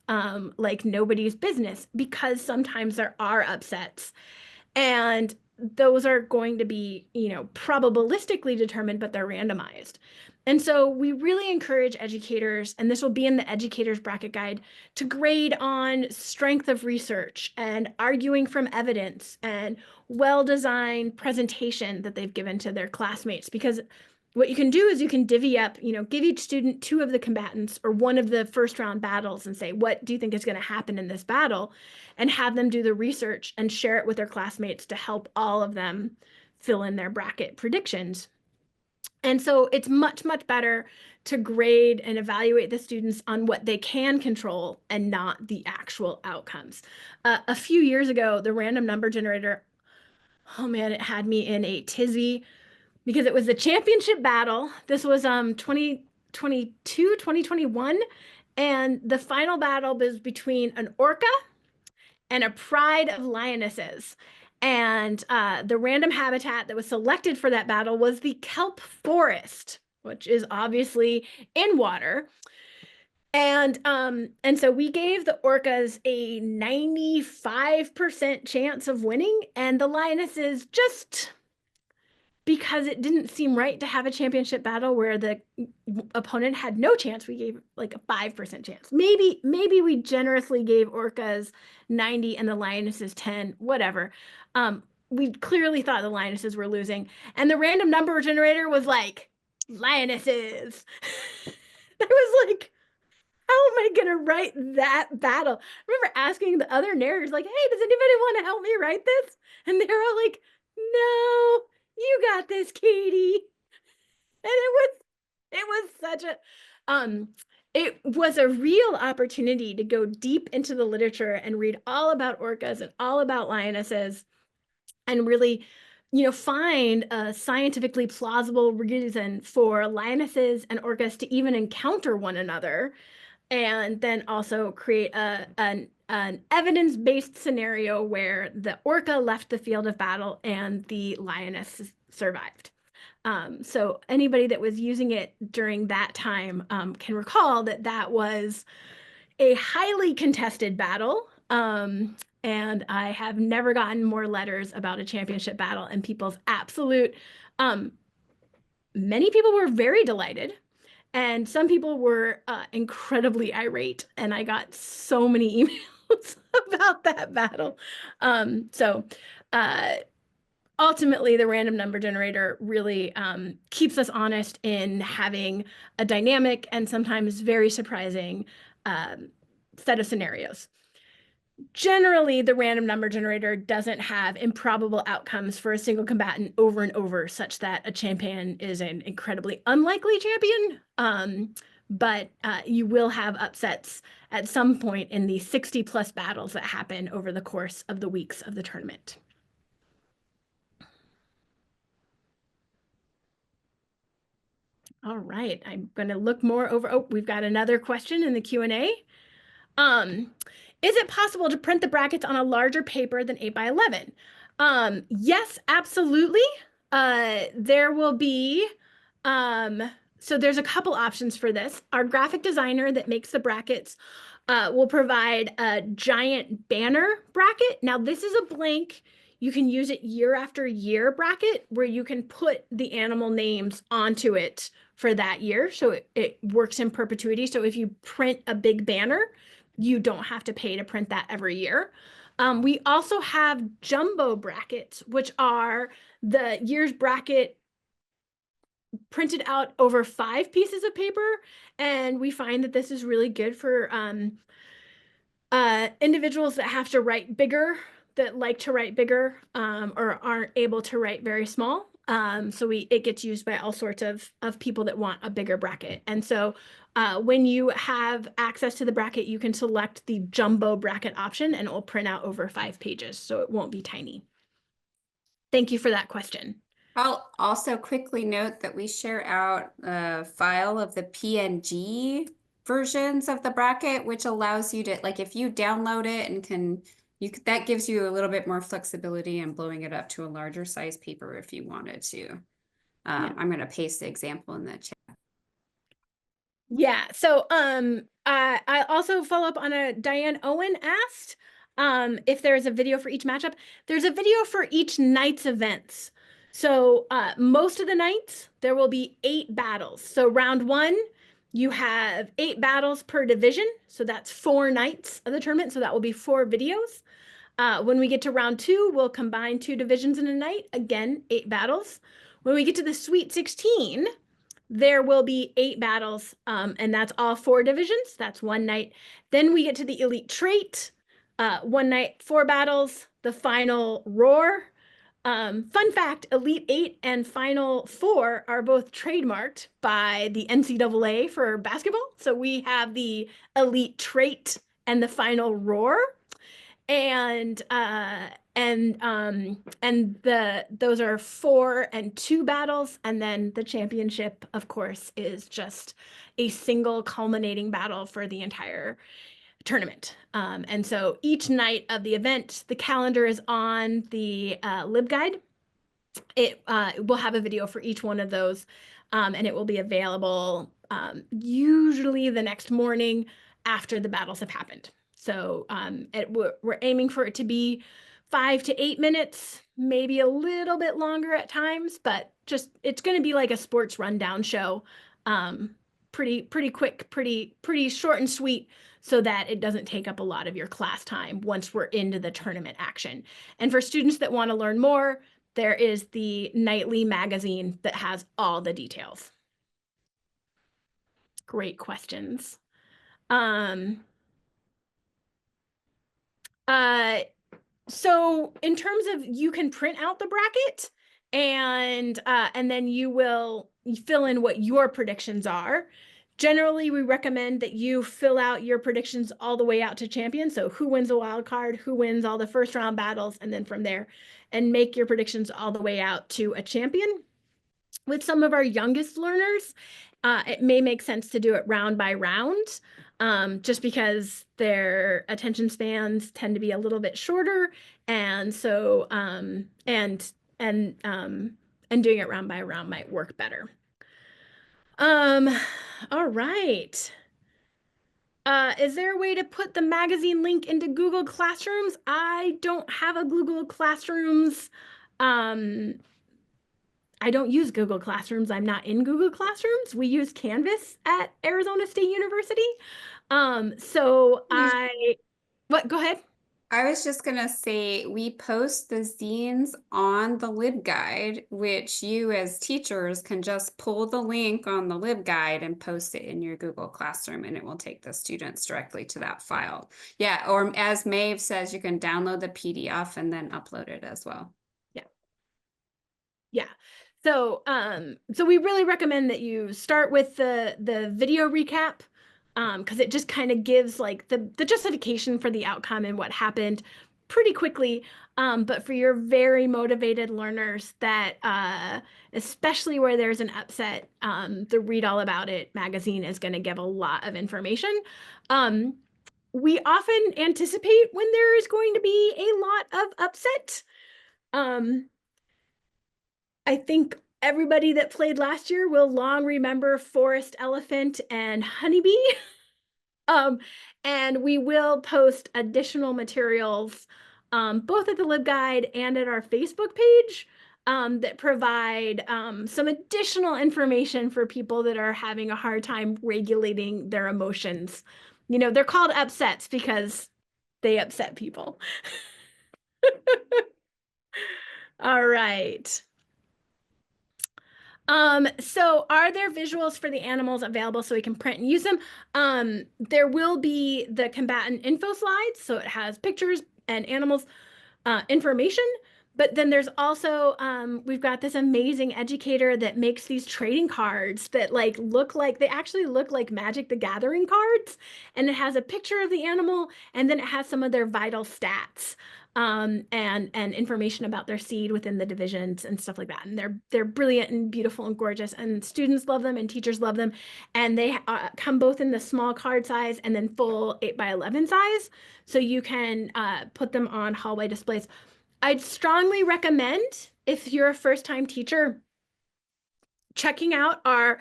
like nobody's business, because sometimes there are upsets. And those are going to be, probabilistically determined, but they're randomized. And so we really encourage educators, and this will be in the educator's bracket guide, to grade on strength of research and arguing from evidence and well-designed presentation that they've given to their classmates. Because what you can do is you can divvy up, give each student 2 of the combatants or 1 of the first round battles and say, what do you think is going to happen in this battle? And have them do the research and share it with their classmates to help all of them fill in their bracket predictions. And so it's much, much better to grade and evaluate the students on what they can control and not the actual outcomes. A few years ago, the random number generator, oh man, it had me in a tizzy because it was the championship battle. This was 2022, 2021. And the final battle was between an orca and a pride of lionesses. And the random habitat that was selected for that battle was the kelp forest, which is obviously in water. And so we gave the orcas a 95% chance of winning, and the lionesses, just because it didn't seem right to have a championship battle where the opponent had no chance, we gave like a 5% chance. Maybe we generously gave orcas 90 and the lionesses 10, whatever. We clearly thought the lionesses were losing, and the random number generator was like, lionesses. I was like, how am I gonna write that battle? I remember asking the other narrators, like, hey, does anybody want to help me write this? And they were all like, no, you got this, Katie. And it was such a it was a real opportunity to go deep into the literature and read all about orcas and all about lionesses, and really, find a scientifically plausible reason for lionesses and orcas to even encounter one another, and then also create an evidence-based scenario where the orca left the field of battle and the lioness survived. So anybody that was using it during that time can recall that was a highly contested battle. And I have never gotten more letters about a championship battle, and people's absolute, many people were very delighted. And some people were incredibly irate, and I got so many emails about that battle. So ultimately, the random number generator really keeps us honest in having a dynamic and sometimes very surprising set of scenarios. Generally, the random number generator doesn't have improbable outcomes for a single combatant over and over, such that a champion is an incredibly unlikely champion. But you will have upsets at some point in the 60+ battles that happen over the course of the weeks of the tournament. All right, I'm going to look more over. Oh, we've got another question in the Q&A. Is it possible to print the brackets on a larger paper than 8x11? Yes, absolutely. There will be, so there's a couple options for this. Our graphic designer that makes the brackets will provide a giant banner bracket. Now, this is a blank. You can use it year after year bracket where you can put the animal names onto it for that year. So it works in perpetuity. So if you print a big banner, you don't have to pay to print that every year. We also have jumbo brackets, which are the year's bracket printed out over 5 pieces of paper. And we find that this is really good for individuals that have to write bigger, that like to write bigger, or aren't able to write very small. So it gets used by all sorts of people that want a bigger bracket. And so when you have access to the bracket, you can select the jumbo bracket option and it will print out over 5 pages. So it won't be tiny. Thank you for that question. I'll also quickly note that we share out a file of the PNG versions of the bracket, which allows you to, like, if you download it and that gives you a little bit more flexibility in blowing it up to a larger size paper if you wanted to. Yeah. I'm going to paste the example in the chat. Yeah. So I also follow up on a Diane Owen asked if there's a video for each matchup. There's a video for each night's events. So most of the nights there will be 8 battles. So round 1, you have 8 battles per division. So that's 4 nights of the tournament. So that will be 4 videos. When we get to round 2, we'll combine 2 divisions in a night. Again, 8 battles. When we get to the Sweet 16, there will be 8 battles, and that's all 4 divisions. That's one night. Then we get to the elite trait. One night, 4 battles. The final roar. Fun fact, Elite 8 and Final 4 are both trademarked by the NCAA for basketball. So we have the elite trait and the final roar. And those are 4 and 2 battles, and then the championship, of course, is just a single culminating battle for the entire tournament. And so each night of the event, the calendar is on the LibGuide. It will have a video for each one of those, and it will be available usually the next morning after the battles have happened. So we're aiming for it to be 5 to 8 minutes, maybe a little bit longer at times, but just it's going to be like a sports rundown show. Pretty quick, pretty short and sweet, so that it doesn't take up a lot of your class time once we're into the tournament action. And for students that want to learn more, there is the nightly magazine that has all the details. Great questions. So in terms of, you can print out the bracket and then you will fill in what your predictions are. Generally, we recommend that you fill out your predictions all the way out to champion. So who wins a wild card, who wins all the first round battles, and then from there, and make your predictions all the way out to a champion. With some of our youngest learners, it may make sense to do it round by round, just because their attention spans tend to be a little bit shorter, and so and doing it round by round might work better. All right. Is there a way to put the magazine link into Google Classrooms? I don't have a Google Classrooms. I don't use Google Classrooms. I'm not in Google Classrooms. We use Canvas at Arizona State University. Go ahead. I was just going to say, we post the zines on the LibGuide, which you as teachers can just pull the link on the LibGuide and post it in your Google Classroom, and it will take the students directly to that file. Yeah, or as Maeve says, you can download the PDF and then upload it as well. Yeah. Yeah. So we really recommend that you start with the video recap, because it just kind of gives like the justification for the outcome and what happened pretty quickly. But for your very motivated learners that especially where there's an upset, the Read All About It magazine is going to give a lot of information. We often anticipate when there is going to be a lot of upset. I think everybody that played last year will long remember Forest Elephant and Honeybee. And we will post additional materials, both at the LibGuide and at our Facebook page, that provide some additional information for people that are having a hard time regulating their emotions. You know, they're called upsets because they upset people. All right. So are there visuals for the animals available so we can print and use them? There will be the combatant info slides, so it has pictures and animals information, but then there's also we've got this amazing educator that makes these trading cards that they actually look like Magic the Gathering cards, and it has a picture of the animal, and then it has some of their vital stats, and information about their seed within the divisions and stuff like that. And they're brilliant and beautiful and gorgeous, and students love them and teachers love them. And they come both in the small card size and then full 8x11 size, so you can put them on hallway displays. I'd strongly recommend, if you're a first-time teacher, checking out our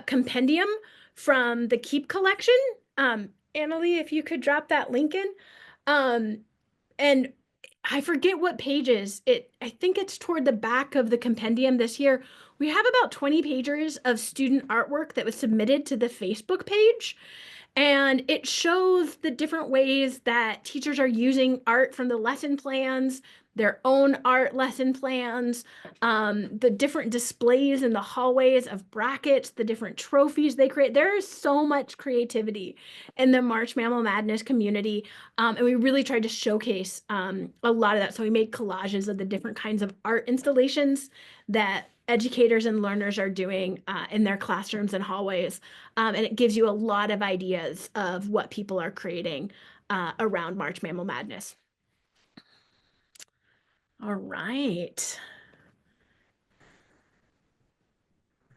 compendium from the Keep collection. Annalie, if you could drop that link in. And I forget what pages. I think it's toward the back of the compendium this year. We have about 20 pages of student artwork that was submitted to the Facebook page. And it shows the different ways that teachers are using art from the lesson plans, their own art lesson plans, the different displays in the hallways of brackets, the different trophies they create. There is so much creativity in the March Mammal Madness community. And we really tried to showcase a lot of that. So we made collages of the different kinds of art installations that educators and learners are doing in their classrooms and hallways. And it gives you a lot of ideas of what people are creating around March Mammal Madness. All right.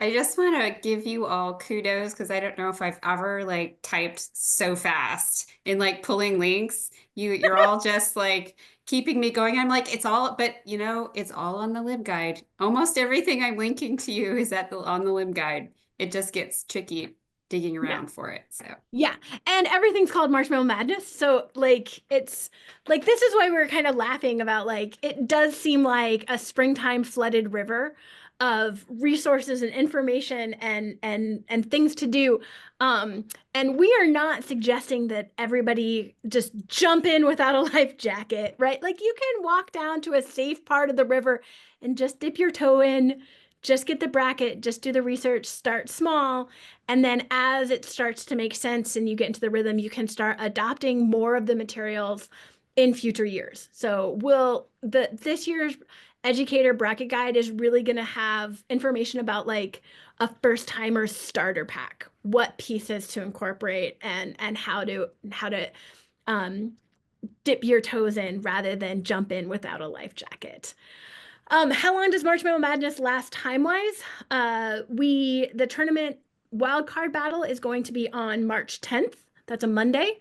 I just want to give you all kudos because I don't know if I've ever like typed so fast in like pulling links. You're all just like keeping me going. I'm like, it's all, but you know, it's all on the LibGuide. Almost everything I'm linking to you is on the LibGuide. It just gets tricky digging around for it. So Yeah, and everything's called March Mammal Madness. So like it's like this is why we were kind of laughing about like it does seem like a springtime flooded river of resources and information and things to do. And we are not suggesting that everybody just jump in without a life jacket, right? Like you can walk down to a safe part of the river and just dip your toe in, just get the bracket, just do the research, start small. And then as it starts to make sense and you get into the rhythm, you can start adopting more of the materials in future years. So this year's educator bracket guide is really going to have information about like a first timer starter pack, what pieces to incorporate and how to dip your toes in rather than jump in without a life jacket. How long does March Mammal Madness last time-wise? The tournament wildcard battle is going to be on March 10th. That's a Monday.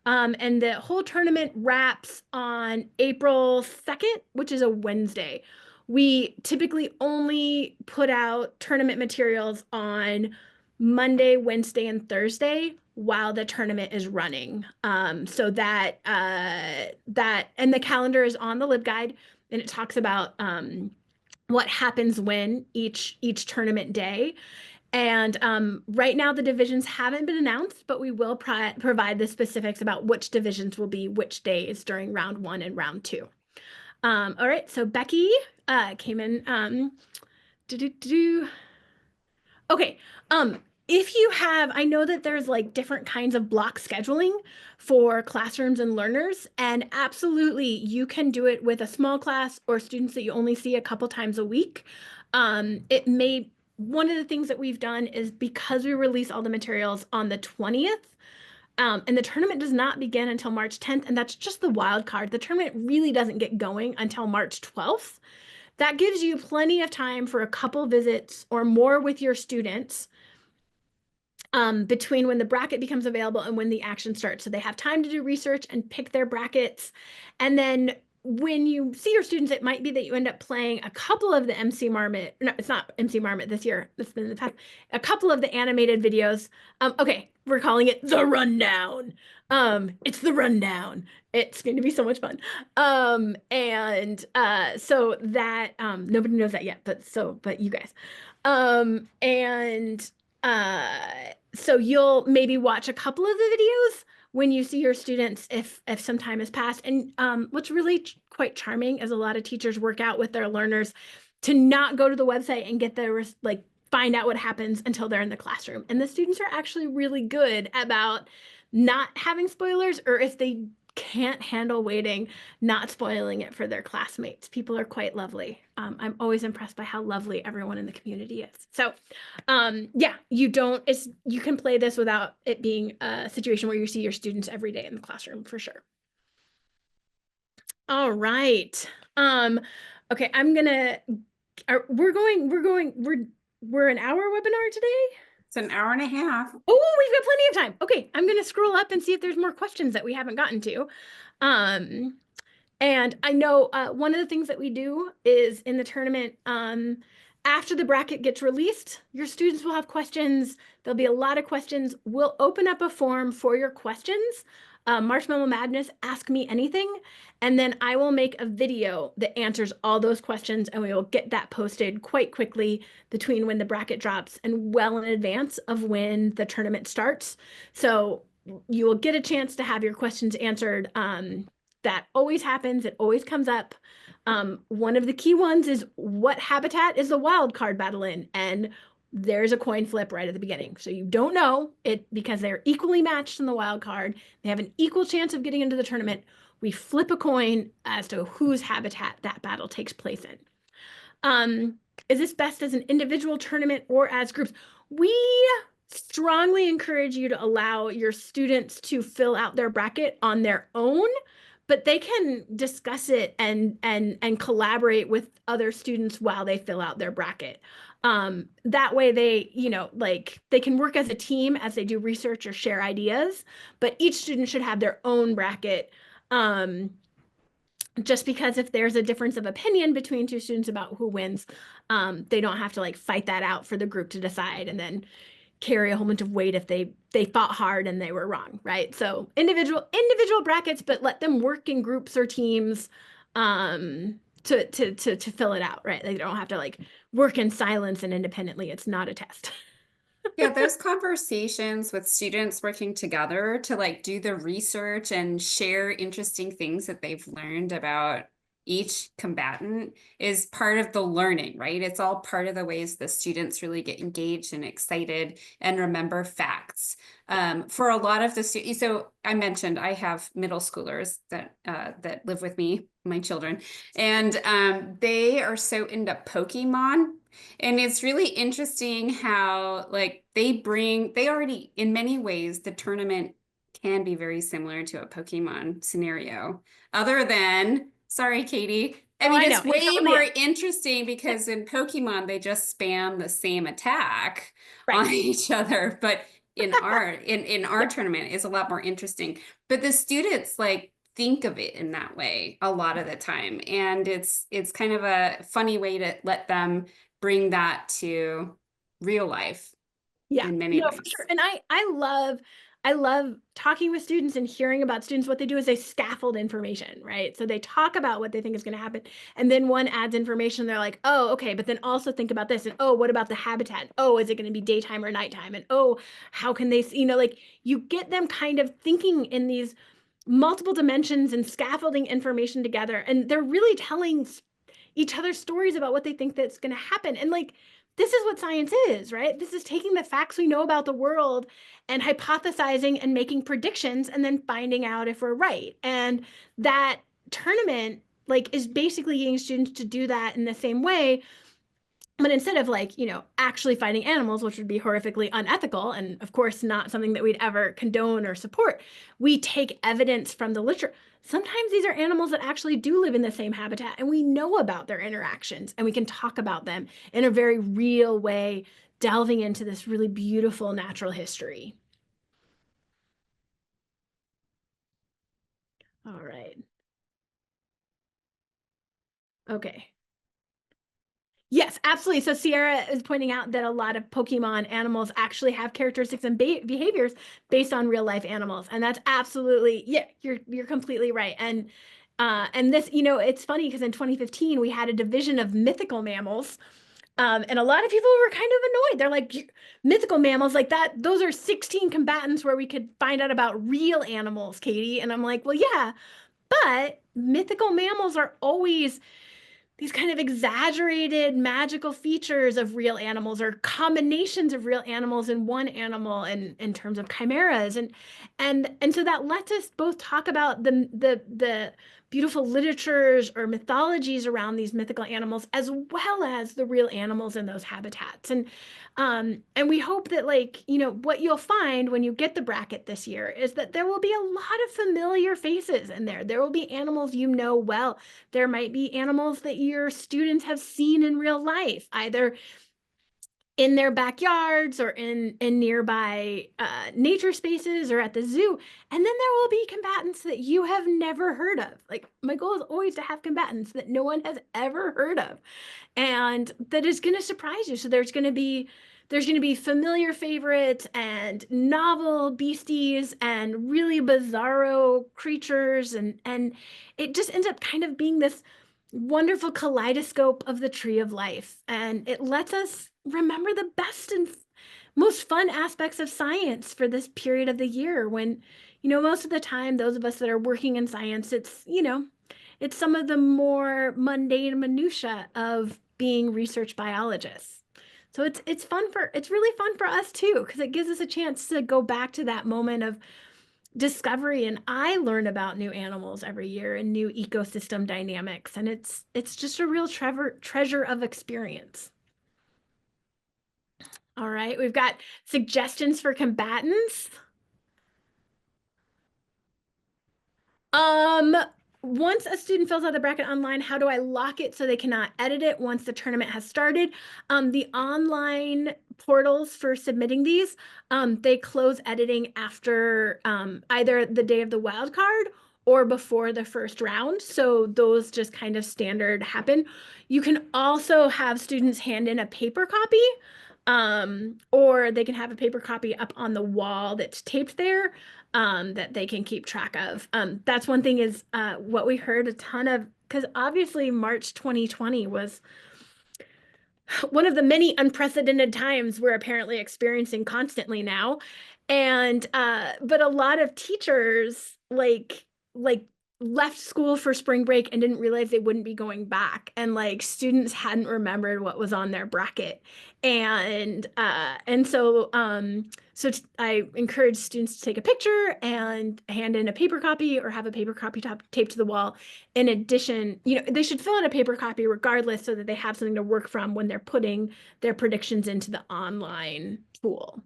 And the whole tournament wraps on April 2nd, which is a Wednesday. We typically only put out tournament materials on Monday, Wednesday, and Thursday while the tournament is running. So that and the calendar is on the LibGuide, and it talks about what happens when each tournament day. And right now the divisions haven't been announced, but we will provide the specifics about which divisions will be which days during round 1 and round 2. All right, so Becky came in. Okay, if you have, I know that there's like different kinds of block scheduling for classrooms and learners, and absolutely you can do it with a small class or students that you only see a couple times a week. One of the things that we've done is because we release all the materials on the 20th, and the tournament does not begin until March 10th, and that's just the wild card. The tournament really doesn't get going until March 12th. That gives you plenty of time for a couple visits or more with your students between when the bracket becomes available and when the action starts. So they have time to do research and pick their brackets. And then when you see your students, it might be that you end up playing a couple of the MC Marmot. No, it's not MC Marmot this year. It's been in the past. A couple of the animated videos. Okay, we're calling it the rundown. It's the rundown. It's going to be so much fun. So that nobody knows that yet, but you guys. So you'll maybe watch a couple of the videos when you see your students if some time has passed. And what's really quite charming is a lot of teachers work out with their learners to not go to the website and get their find out what happens until they're in the classroom. And the students are actually really good about not having spoilers, or if they can't handle waiting, not spoiling it for their classmates. People are quite lovely. I'm always impressed by how lovely everyone in the community is. So yeah, you can play this without it being a situation where you see your students every day in the classroom for sure. All right. Okay, we're an hour webinar today. it's an hour and a half. Oh, we've got plenty of time. Okay, I'm gonna scroll up and see if there's more questions that we haven't gotten to. And I know one of the things that we do is in the tournament, After the bracket gets released, your students will have questions. There'll be a lot of questions. We'll open up a form for your questions. March Mammal Madness, ask me anything. And then I will make a video that answers all those questions, and we will get that posted quite quickly between when the bracket drops and well in advance of when the tournament starts. So you will get a chance to have your questions answered. That always happens. It always comes up. One of the key ones is, what habitat is the wild card battle in? And there's a coin flip right at the beginning. So you don't know it because they're equally matched in the wild card. They have an equal chance of getting into the tournament. We flip a coin as to whose habitat that battle takes place in. Is this best as an individual tournament or as groups? We strongly encourage you to allow your students to fill out their bracket on their own, but they can discuss it and collaborate with other students while they fill out their bracket. That way they, like they can work as a team as they do research or share ideas, but each student should have their own bracket. Just because if there's a difference of opinion between two students about who wins, they don't have to like fight that out for the group to decide and then carry a whole bunch of weight if they fought hard and they were wrong, right? So individual brackets, but let them work in groups or teams to fill it out, right? They don't have to like work in silence and independently. It's not a test. Yeah, those conversations with students working together to like do the research and share interesting things that they've learned about each combatant is part of the learning, right? It's all part of the ways the students really get engaged and excited and remember facts. For a lot of the students, so I mentioned I have middle schoolers that live with me, my children, and they are so into Pokemon. And it's really interesting how like they already, in many ways, the tournament can be very similar to a Pokemon scenario, other than, sorry, Katie. I mean, it's way more interesting because in Pokemon, they just spam the same attack on each other. But in our tournament, it's a lot more interesting. But the students like think of it in that way a lot of the time. And it's kind of a funny way to let them bring that to real life in many ways. For sure. And I love talking with students and hearing about students. What they do is they scaffold information, right? So they talk about what they think is going to happen. And then one adds information. They're like, oh, okay, but then also think about this. And oh, what about the habitat? Oh, is it going to be daytime or nighttime? And oh, how can they, like you get them kind of thinking in these multiple dimensions and scaffolding information together. And they're really telling each other stories about what they think that's going to happen. And like, this is what science is, right? This is taking the facts we know about the world and hypothesizing and making predictions and then finding out if we're right. And that tournament like is basically getting students to do that in the same way. But instead of like, actually fighting animals, which would be horrifically unethical and of course not something that we'd ever condone or support, we take evidence from the literature. Sometimes these are animals that actually do live in the same habitat and we know about their interactions and we can talk about them in a very real way, delving into this really beautiful natural history. All right. Okay. Yes, absolutely. So Sierra is pointing out that a lot of Pokemon animals actually have characteristics and behaviors based on real life animals. And that's absolutely, yeah, you're completely right. And this, it's funny because in 2015 we had a division of mythical mammals. And a lot of people were kind of annoyed. They're like, mythical mammals like that, those are 16 combatants where we could find out about real animals, Katie. And I'm like, well, yeah, but mythical mammals are always these kind of exaggerated magical features of real animals or combinations of real animals in one animal in terms of chimeras and so that lets us both talk about the beautiful literatures or mythologies around these mythical animals as well as the real animals in those habitats and we hope that like what you'll find when you get the bracket this year is that there will be a lot of familiar faces in there will be animals well. There might be animals that your students have seen in real life, either in their backyards or in nearby nature spaces or at the zoo. And then there will be combatants that you have never heard of. Like, my goal is always to have combatants that no one has ever heard of, and that is going to surprise you. So there's going to be familiar favorites and novel beasties and really bizarro creatures, and it just ends up kind of being this wonderful kaleidoscope of the tree of life, and it lets us remember the best and most fun aspects of science for this period of the year when, most of the time, those of us that are working in science, it's some of the more mundane minutia of being research biologists. So it's really fun for us too, because it gives us a chance to go back to that moment of discovery. And I learn about new animals every year and new ecosystem dynamics, and it's just a real treasure of experience. All right, we've got suggestions for combatants. Once a student fills out the bracket online, how do I lock it so they cannot edit it once the tournament has started? The online portals for submitting these, they close editing after either the day of the wild card or before the first round. So those just kind of standard happen. You can also have students hand in a paper copy, or they can have a paper copy up on the wall that's taped there, that they can keep track of. That's one thing is what we heard a ton of, because obviously March 2020 was one of the many unprecedented times we're apparently experiencing constantly now. And but a lot of teachers like left school for spring break and didn't realize they wouldn't be going back, and like students hadn't remembered what was on their bracket. And so I encourage students to take a picture and hand in a paper copy or have a paper copy taped to the wall. In addition, they should fill out a paper copy regardless so that they have something to work from when they're putting their predictions into the online tool.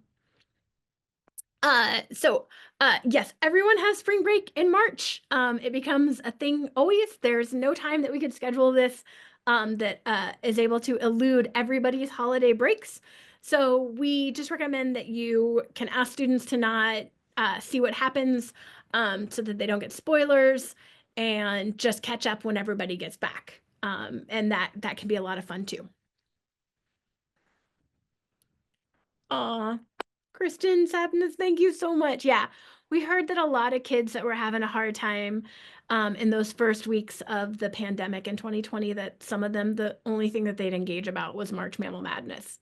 Yes, everyone has spring break in March. It becomes a thing always. There's no time that we could schedule this that is able to elude everybody's holiday breaks. So we just recommend that you can ask students to not see what happens, so that they don't get spoilers, and just catch up when everybody gets back. And that can be a lot of fun too. Aw. Kristen Sabnes, thank you so much. Yeah, we heard that a lot of kids that were having a hard time in those first weeks of the pandemic in 2020, that some of them, the only thing that they'd engage about was March Mammal Madness,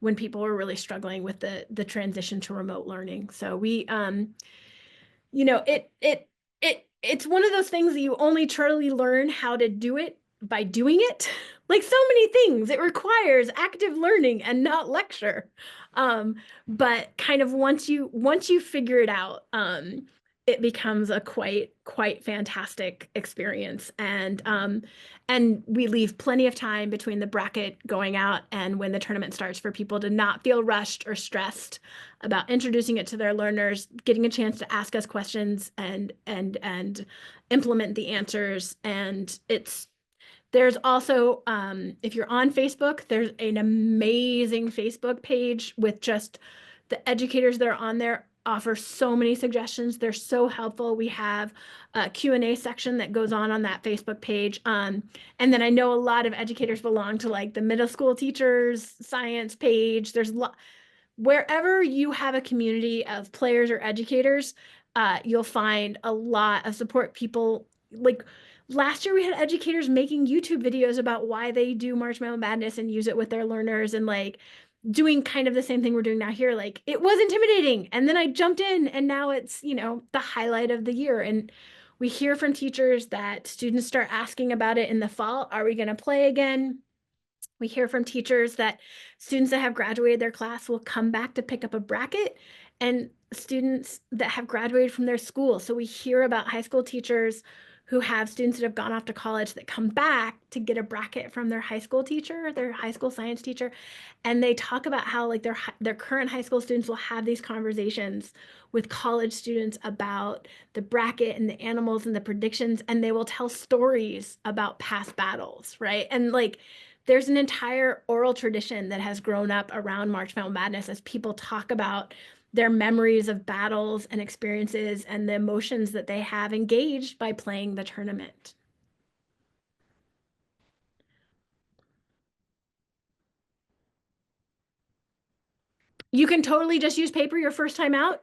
when people were really struggling with the transition to remote learning. So we, it's one of those things that you only truly learn how to do it by doing it. Like so many things, it requires active learning and not lecture. But kind of once you figure it out, it becomes a quite fantastic experience. And we leave plenty of time between the bracket going out and when the tournament starts for people to not feel rushed or stressed about introducing it to their learners, getting a chance to ask us questions and implement the answers. And there's also, if you're on Facebook, there's an amazing Facebook page with just the educators that are on there offer so many suggestions. They're so helpful. We have a Q&A section that goes on that Facebook page. And then I know a lot of educators belong to like the middle school teachers science page. Wherever you have a community of players or educators, you'll find a lot of support. People like last year we had educators making YouTube videos about why they do March Mammal Madness and use it with their learners, and like doing kind of the same thing we're doing now here. Like, it was intimidating, and then I jumped in, and now it's, the highlight of the year. And we hear from teachers that students start asking about it in the fall. Are we going to play again? We hear from teachers that students that have graduated their class will come back to pick up a bracket, and students that have graduated from their school. So we hear about high school teachers who have students that have gone off to college that come back to get a bracket from their high school teacher, their high school science teacher. And they talk about how like their current high school students will have these conversations with college students about the bracket and the animals and the predictions, and they will tell stories about past battles, right? And like there's an entire oral tradition that has grown up around March Mammal Madness as people talk about their memories of battles and experiences and the emotions that they have engaged by playing the tournament. You can totally just use paper your first time out.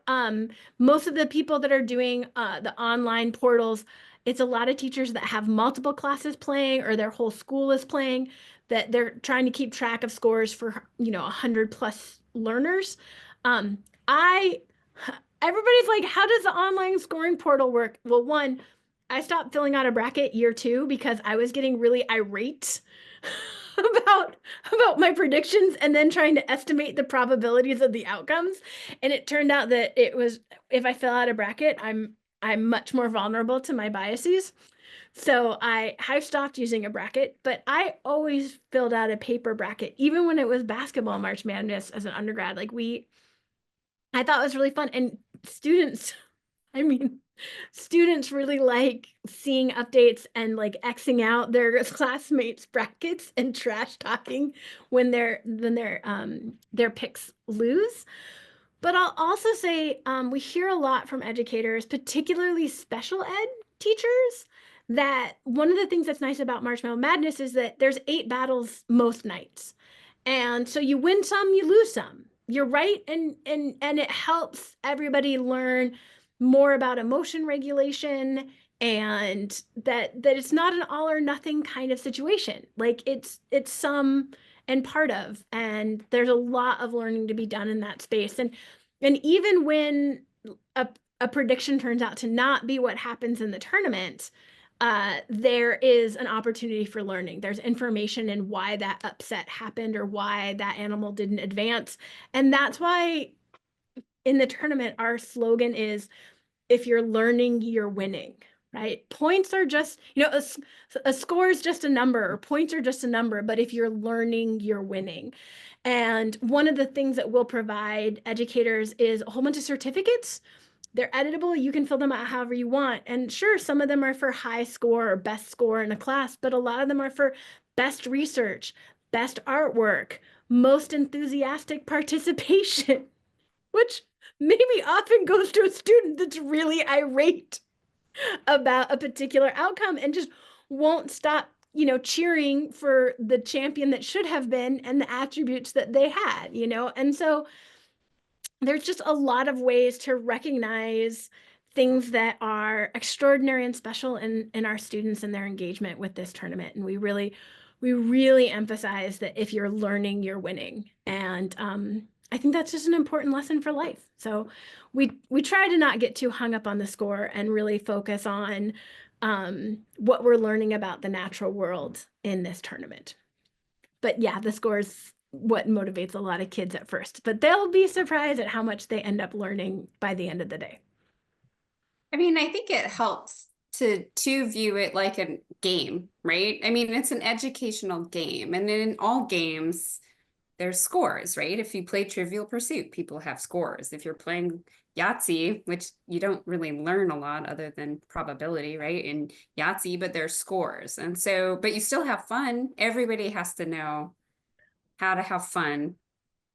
Most of the people that are doing the online portals, it's a lot of teachers that have multiple classes playing or their whole school is playing, that they're trying to keep track of scores for, 100+ learners. I Everybody's like, how does the online scoring portal work? Well, one, I stopped filling out a bracket year 2 because I was getting really irate about my predictions and then trying to estimate the probabilities of the outcomes. And it turned out that it was, if I fill out a bracket, I'm much more vulnerable to my biases. So I've stopped using a bracket, but I always filled out a paper bracket, even when it was basketball March Madness as an undergrad. I thought it was really fun. And students, I mean, students really like seeing updates and like Xing out their classmates' brackets and trash talking when their picks lose. But I'll also say we hear a lot from educators, particularly special ed teachers, that one of the things that's nice about March Mammal Madness is that there's 8 battles most nights. And so you win some, you lose some. You're right. And it helps everybody learn more about emotion regulation and that it's not an all or nothing kind of situation. Like it's some and part of, and there's a lot of learning to be done in that space. And even when a prediction turns out to not be what happens in the tournament, there is an opportunity for learning. There's information in why that upset happened or why that animal didn't advance. And that's why in the tournament, our slogan is, if you're learning, you're winning, right? Points are just, a score is just a number, or points are just a number, but if you're learning, you're winning. And one of the things that we'll provide educators is a whole bunch of certificates. They're editable. You can fill them out however you want. And sure, some of them are for high score or best score in a class, but a lot of them are for best research, best artwork, most enthusiastic participation, which maybe often goes to a student that's really irate about a particular outcome and just won't stop, cheering for the champion that should have been and the attributes that they had, And so there's just a lot of ways to recognize things that are extraordinary and special in our students and their engagement with this tournament. And we really emphasize that if you're learning, you're winning. And I think that's just an important lesson for life. So we try to not get too hung up on the score and really focus on what we're learning about the natural world in this tournament. But yeah, the score's what motivates a lot of kids at first, but they'll be surprised at how much they end up learning by the end of the day. I mean, I think it helps to view it like a game, right? I mean, it's an educational game, and in all games, there's scores, right? If you play Trivial Pursuit, people have scores. If you're playing Yahtzee, which you don't really learn a lot other than probability, right? In Yahtzee, but there's scores. And so, but you still have fun. Everybody has to know how to have fun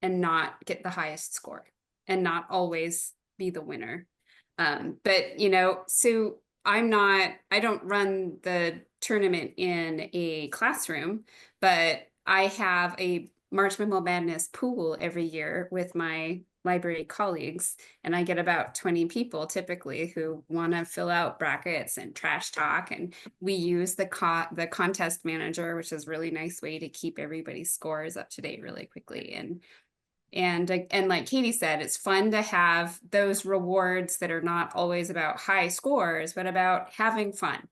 and not get the highest score and not always be the winner. But, so I don't run the tournament in a classroom, but I have a March Mammal Madness pool every year with my library colleagues, and I get about 20 people typically who want to fill out brackets and trash talk, and we use the contest manager, which is a really nice way to keep everybody's scores up to date really quickly. And like Katie said, it's fun to have those rewards that are not always about high scores, but about having fun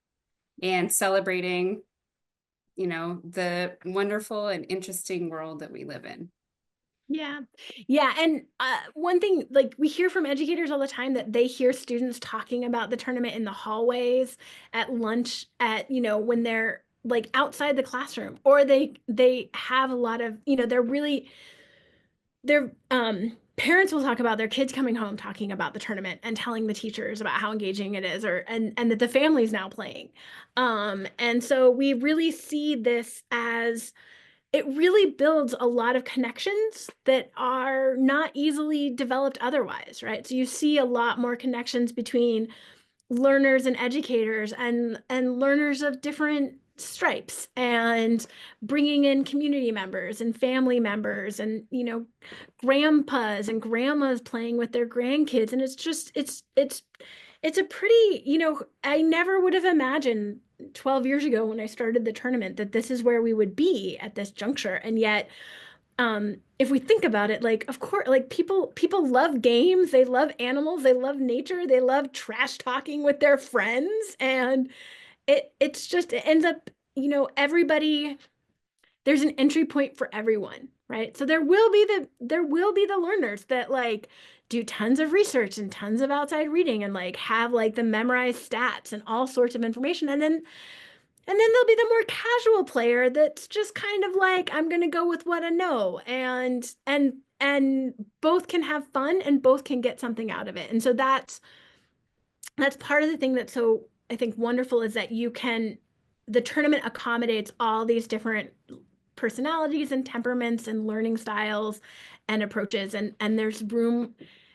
and celebrating, the wonderful and interesting world that we live in. Yeah. Yeah. And one thing, like we hear from educators all the time that they hear students talking about the tournament in the hallways, at lunch, when they're like outside the classroom, or they have a lot of, their parents will talk about their kids coming home talking about the tournament and telling the teachers about how engaging it is, and that the family's now playing. And so we really see this as it really builds a lot of connections that are not easily developed otherwise, right? So you see a lot more connections between learners and educators and learners of different stripes, and bringing in community members and family members, and grandpas and grandmas playing with their grandkids. And it's just it's a pretty, I never would have imagined 12 years ago when I started the tournament that this is where we would be at this juncture. And yet, if we think about it, like, of course, like people love games, they love animals, they love nature, they love trash talking with their friends. And it ends up, everybody, there's an entry point for everyone, right? So there will be the learners that like do tons of research and tons of outside reading and like have like the memorized stats and all sorts of information. And then there'll be the more casual player that's just kind of like, I'm going to go with what I know. And both can have fun and both can get something out of it. And so that's part of the thing that's so, I think, wonderful, is that the tournament accommodates all these different personalities and temperaments and learning styles and approaches. And there's room,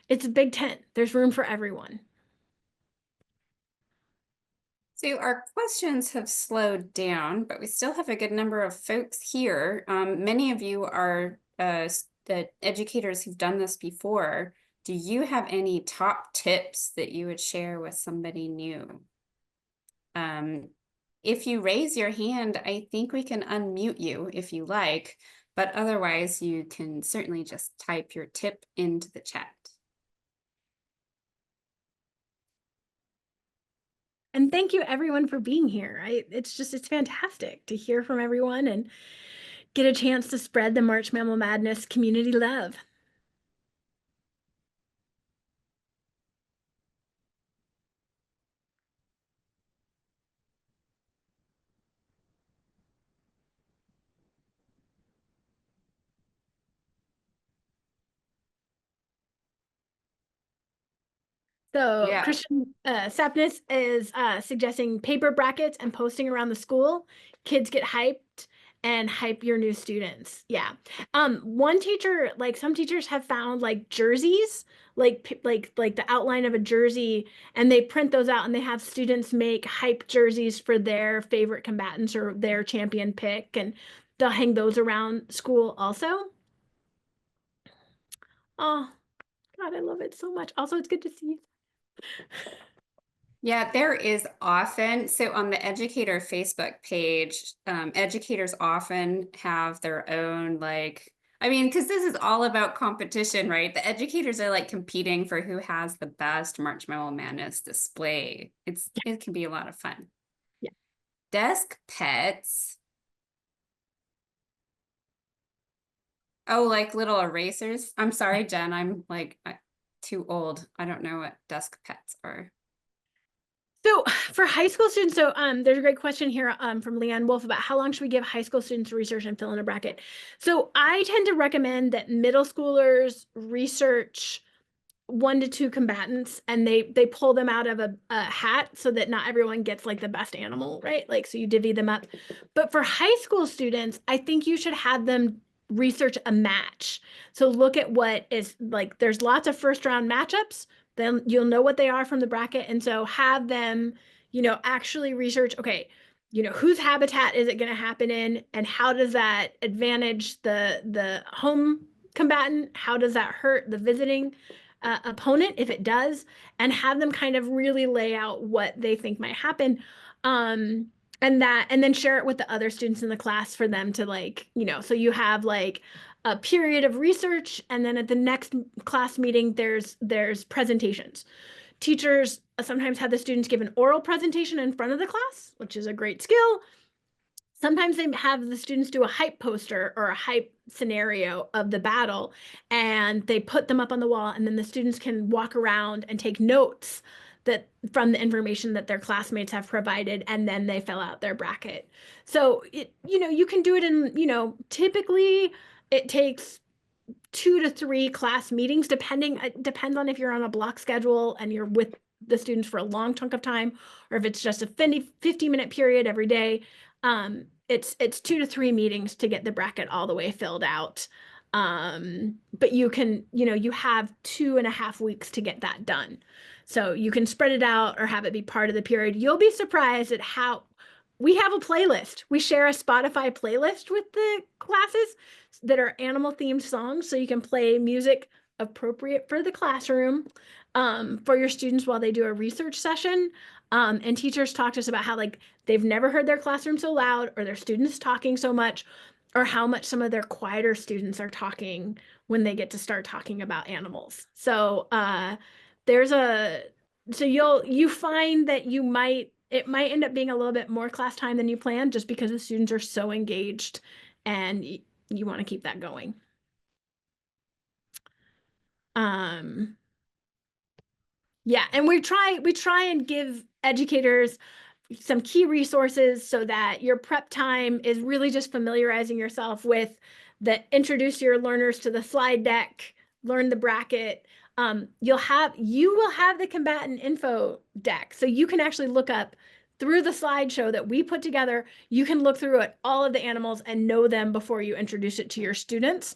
it's a big tent. There's room for everyone. So our questions have slowed down, but we still have a good number of folks here. Many of you are the educators who've done this before. Do you have any top tips that you would share with somebody new? If you raise your hand, I think we can unmute you if you like, but otherwise you can certainly just type your tip into the chat. And thank you everyone for being here. It's fantastic to hear from everyone and get a chance to spread the March Mammal Madness community love. So Yeah. Christian Sapnis is suggesting paper brackets and posting around the school. Kids get hyped and hype your new students. Yeah. One teacher, like some teachers have found like jerseys, like the outline of a jersey, and they print those out and they have students make hype jerseys for their favorite combatants or their champion pick, and they'll hang those around school also. Oh, God, I love it so much. Also, it's good to see you. Yeah, there is often, so on the educator Facebook page, educators often have their own, like, I mean, because this is all about competition, right? The educators are like competing for who has the best March Mammal Madness display. It can be a lot of fun. Yeah. Desk pets. Oh, like little erasers. I'm sorry, Jen, I'm like too old. I don't know what desk pets are. So for high school students, there's a great question here from Leanne Wolf about how long should we give high school students to research and fill in a bracket. So I tend to recommend that middle schoolers research 1 to 2 combatants, and they pull them out of a hat so that not everyone gets like the best animal, right? Like, so you divvy them up. But for high school students, I think you should have them research a match. So look at what is like, there's lots of first round matchups, then you'll know what they are from the bracket. And so have them, actually research, okay, whose habitat is it going to happen in, and how does that advantage the home combatant? How does that hurt the visiting opponent if it does? And have them kind of really lay out what they think might happen. And then share it with the other students in the class for them to like, so you have like a period of research, and then at the next class meeting, there's presentations. Teachers sometimes have the students give an oral presentation in front of the class, which is a great skill. Sometimes they have the students do a hype poster or a hype scenario of the battle, and they put them up on the wall, and then the students can walk around and take notes that from the information that their classmates have provided, and then they fill out their bracket. So you can do it in, typically it takes 2 to 3 class meetings, it depends on if you're on a block schedule and you're with the students for a long chunk of time, or if it's just a 50-minute period every day. It's 2 to 3 meetings to get the bracket all the way filled out. But you can, you have 2.5 weeks to get that done. So you can spread it out or have it be part of the period. You'll be surprised at how we have a playlist. We share a Spotify playlist with the classes that are animal themed songs. So you can play music appropriate for the classroom for your students while they do a research session. And teachers talk to us about how like they've never heard their classroom so loud or their students talking so much or how much some of their quieter students are talking when they get to start talking about animals. So you find that it might end up being a little bit more class time than you planned just because the students are so engaged and you want to keep that going. Yeah, and we try and give educators some key resources so that your prep time is really just familiarizing yourself with introduce your learners to the slide deck, learn the bracket. You will have the combatant info deck, so you can actually look up through the slideshow that we put together. You can look through it, all of the animals, and know them before you introduce it to your students.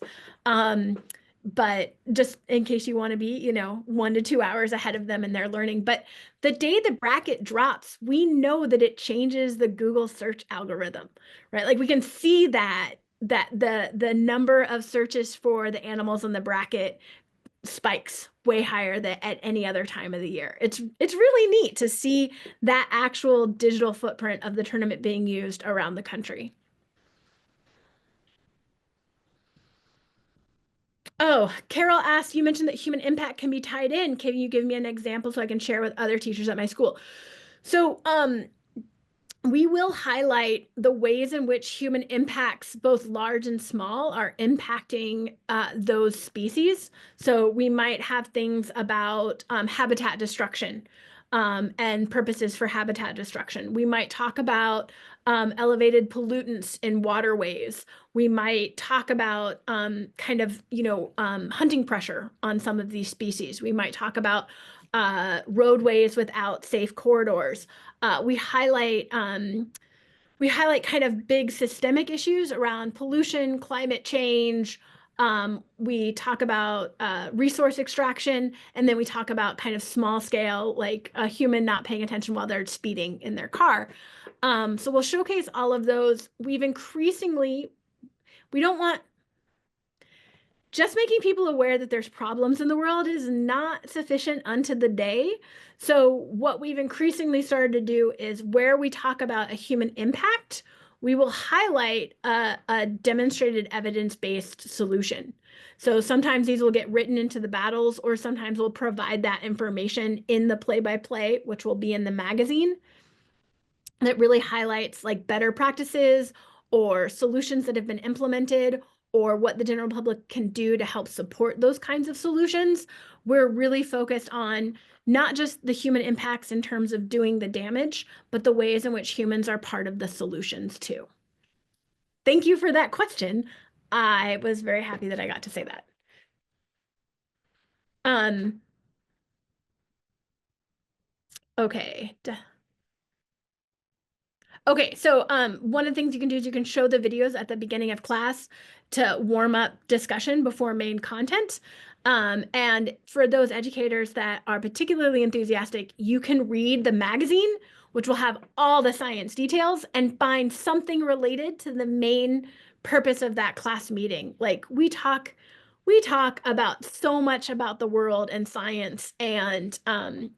But just in case you want to be, 1 to 2 hours ahead of them in their learning. But the day the bracket drops, we know that it changes the Google search algorithm, right? Like we can see that the number of searches for the animals in the bracket spikes way higher than at any other time of the year. It's really neat to see that actual digital footprint of the tournament being used around the country. Oh, Carol asked, you mentioned that human impact can be tied in. Can you give me an example so I can share with other teachers at my school? So, we will highlight the ways in which human impacts, both large and small, are impacting those species. So we might have things about habitat destruction and purposes for habitat destruction. We might talk about elevated pollutants in waterways. We might talk about hunting pressure on some of these species. We might talk about roadways without safe corridors. We highlight kind of big systemic issues around pollution, climate change. We talk about resource extraction, and then we talk about kind of small scale, like a human not paying attention while they're speeding in their car. So we'll showcase all of those. We don't want just making people aware that there's problems in the world is not sufficient unto the day. So what we've increasingly started to do is where we talk about a human impact, we will highlight a demonstrated evidence-based solution. So sometimes these will get written into the battles, or sometimes we'll provide that information in the play-by-play, which will be in the magazine, that really highlights like better practices or solutions that have been implemented or what the general public can do to help support those kinds of solutions. We're really focused on not just the human impacts in terms of doing the damage, but the ways in which humans are part of the solutions too. Thank you for that question. I was very happy that I got to say that. Okay. Okay, so one of the things you can do is you can show the videos at the beginning of class to warm up discussion before main content. And for those educators that are particularly enthusiastic, you can read the magazine, which will have all the science details, and find something related to the main purpose of that class meeting. Like we talk about so much about the world and science, and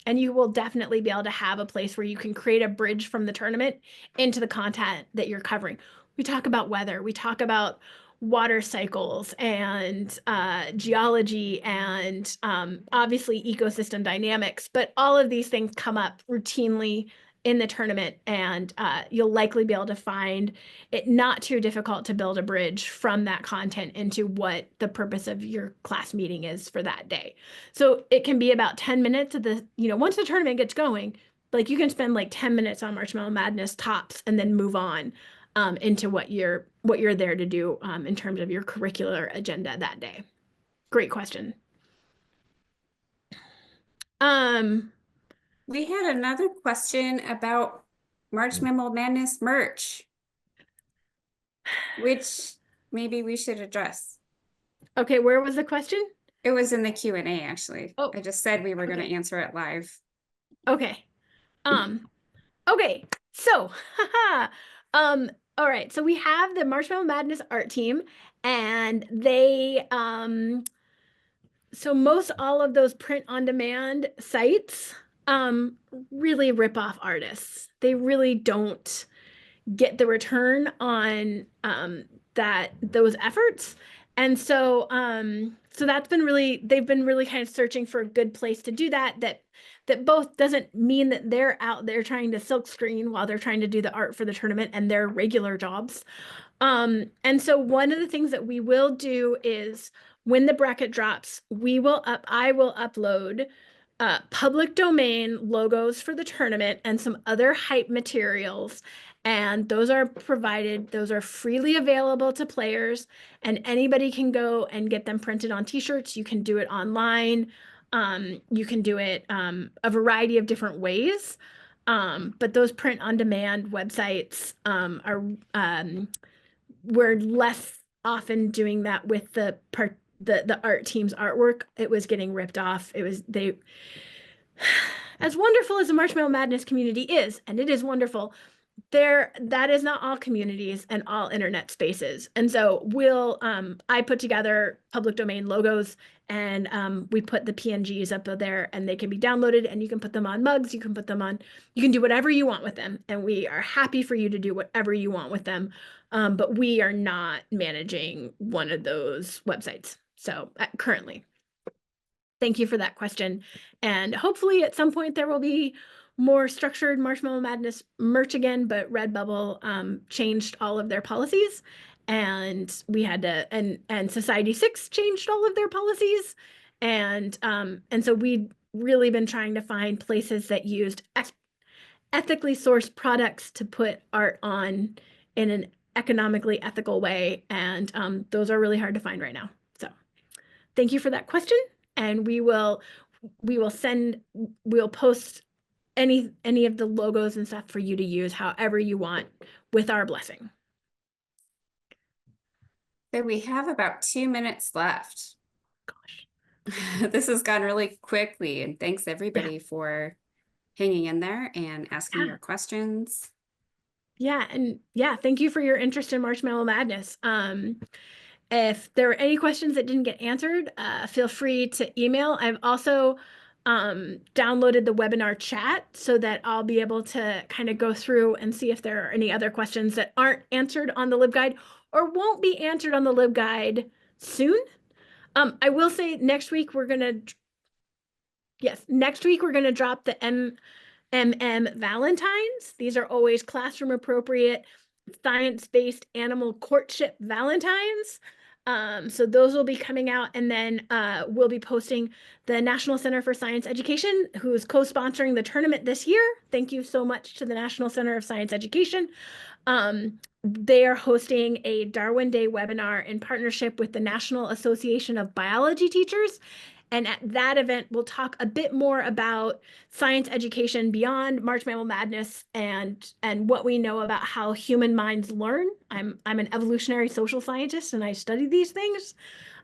you will definitely be able to have a place where you can create a bridge from the tournament into the content that you're covering. We talk about weather, we talk about water cycles and geology and obviously ecosystem dynamics, but all of these things come up routinely in the tournament, and you'll likely be able to find it not too difficult to build a bridge from that content into what the purpose of your class meeting is for that day. So it can be about 10 minutes of the, once the tournament gets going, like you can spend like 10 minutes on March Mammal Madness tops and then move on into what you're there to do in terms of your curricular agenda that day. Great question. We had another question about March Mammal Madness merch. which maybe we should address. Okay, where was the question? It was in the Q&A, actually. Oh, I just said we were going to okay. answer it live. Okay. Okay. So, um, all right. So we have the March Mammal Madness art team, and they so most all of those print on demand sites really rip off artists. They really don't get the return on that those efforts. And so so that's been really, they've been really kind of searching for a good place to do that, that both doesn't mean that they're out there trying to silk screen while they're trying to do the art for the tournament and their regular jobs. And so one of the things that we will do is when the bracket drops, I will upload public domain logos for the tournament and some other hype materials. And those are provided, those are freely available to players, and anybody can go and get them printed on t-shirts. You can do it online. You can do it a variety of different ways. But those print on demand websites are we're less often doing that with the art team's artwork. It was getting ripped off. It was they as wonderful as the March Mammal Madness community is, and it is wonderful, that is not all communities and all internet spaces. And so I put together public domain logos, and we put the PNGs up there, and they can be downloaded, and you can put them on mugs, you can do whatever you want with them, and we are happy for you to do whatever you want with them. But we are not managing one of those websites. So currently. Thank you for that question. And hopefully at some point there will be more structured March Mammal Madness merch again, but Redbubble changed all of their policies, and we had to, and Society 6 changed all of their policies. And so we've really been trying to find places that used ethically sourced products to put art on in an economically ethical way. And those are really hard to find right now. So thank you for that question. And we'll post any of the logos and stuff for you to use however you want with our blessing. So we have about 2 minutes left. Gosh. This has gone really quickly, and thanks everybody for hanging in there and asking your questions. Yeah, and yeah, thank you for your interest in March Mammal Madness. If there were any questions that didn't get answered, feel free to email. I've also downloaded the webinar chat so that I'll be able to kind of go through and see if there are any other questions that aren't answered on the LibGuide or won't be answered on the LibGuide soon. I will say next week we're gonna drop the MMM Valentines. These are always classroom appropriate, science-based animal courtship Valentines. So those will be coming out, and then we'll be posting the National Center for Science Education, who is co-sponsoring the tournament this year. Thank you so much to the National Center of Science Education. They are hosting a Darwin Day webinar in partnership with the National Association of Biology Teachers. And at that event, we'll talk a bit more about science education beyond March Mammal Madness and what we know about how human minds learn. I'm an evolutionary social scientist, and I study these things.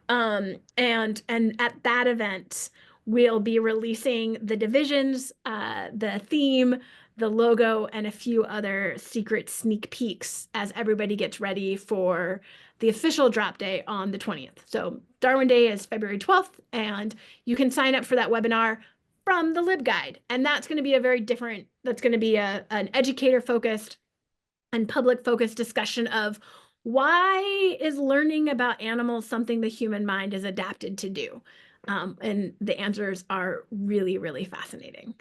And at that event, we'll be releasing the divisions, the theme, the logo, and a few other secret sneak peeks as everybody gets ready for the official drop day on the 20th. So Darwin Day is February 12th, and you can sign up for that webinar from the LibGuide. And that's going to be that's going to be an educator-focused and public-focused discussion of why is learning about animals something the human mind is adapted to do? And the answers are really, really fascinating.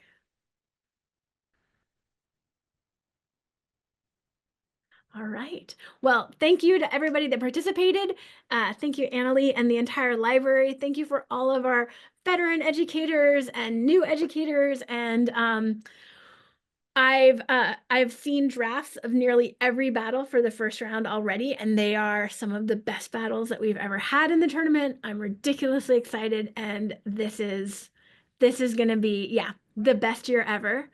All right. Well, thank you to everybody that participated. Thank you, Annalie, and the entire library. Thank you for all of our veteran educators and new educators. And I've seen drafts of nearly every battle for the first round already, and they are some of the best battles that we've ever had in the tournament. I'm ridiculously excited, and this is going to be, the best year ever.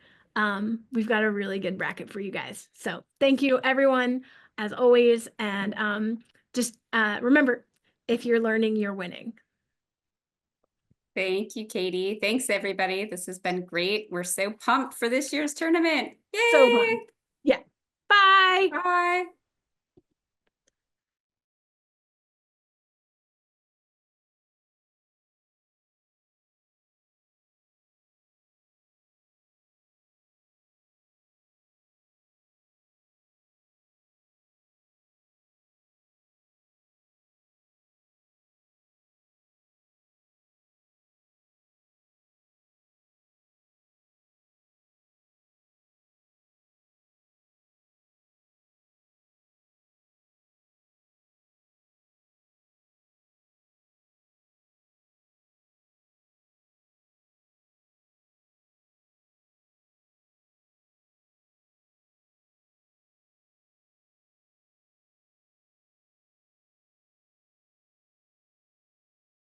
We've got a really good bracket for you guys. So thank you, everyone. as always. And just remember, if you're learning, you're winning. Thank you, Katie. Thanks, everybody. This has been great. We're so pumped for this year's tournament. Yay! So fun. Yeah. Bye. Bye.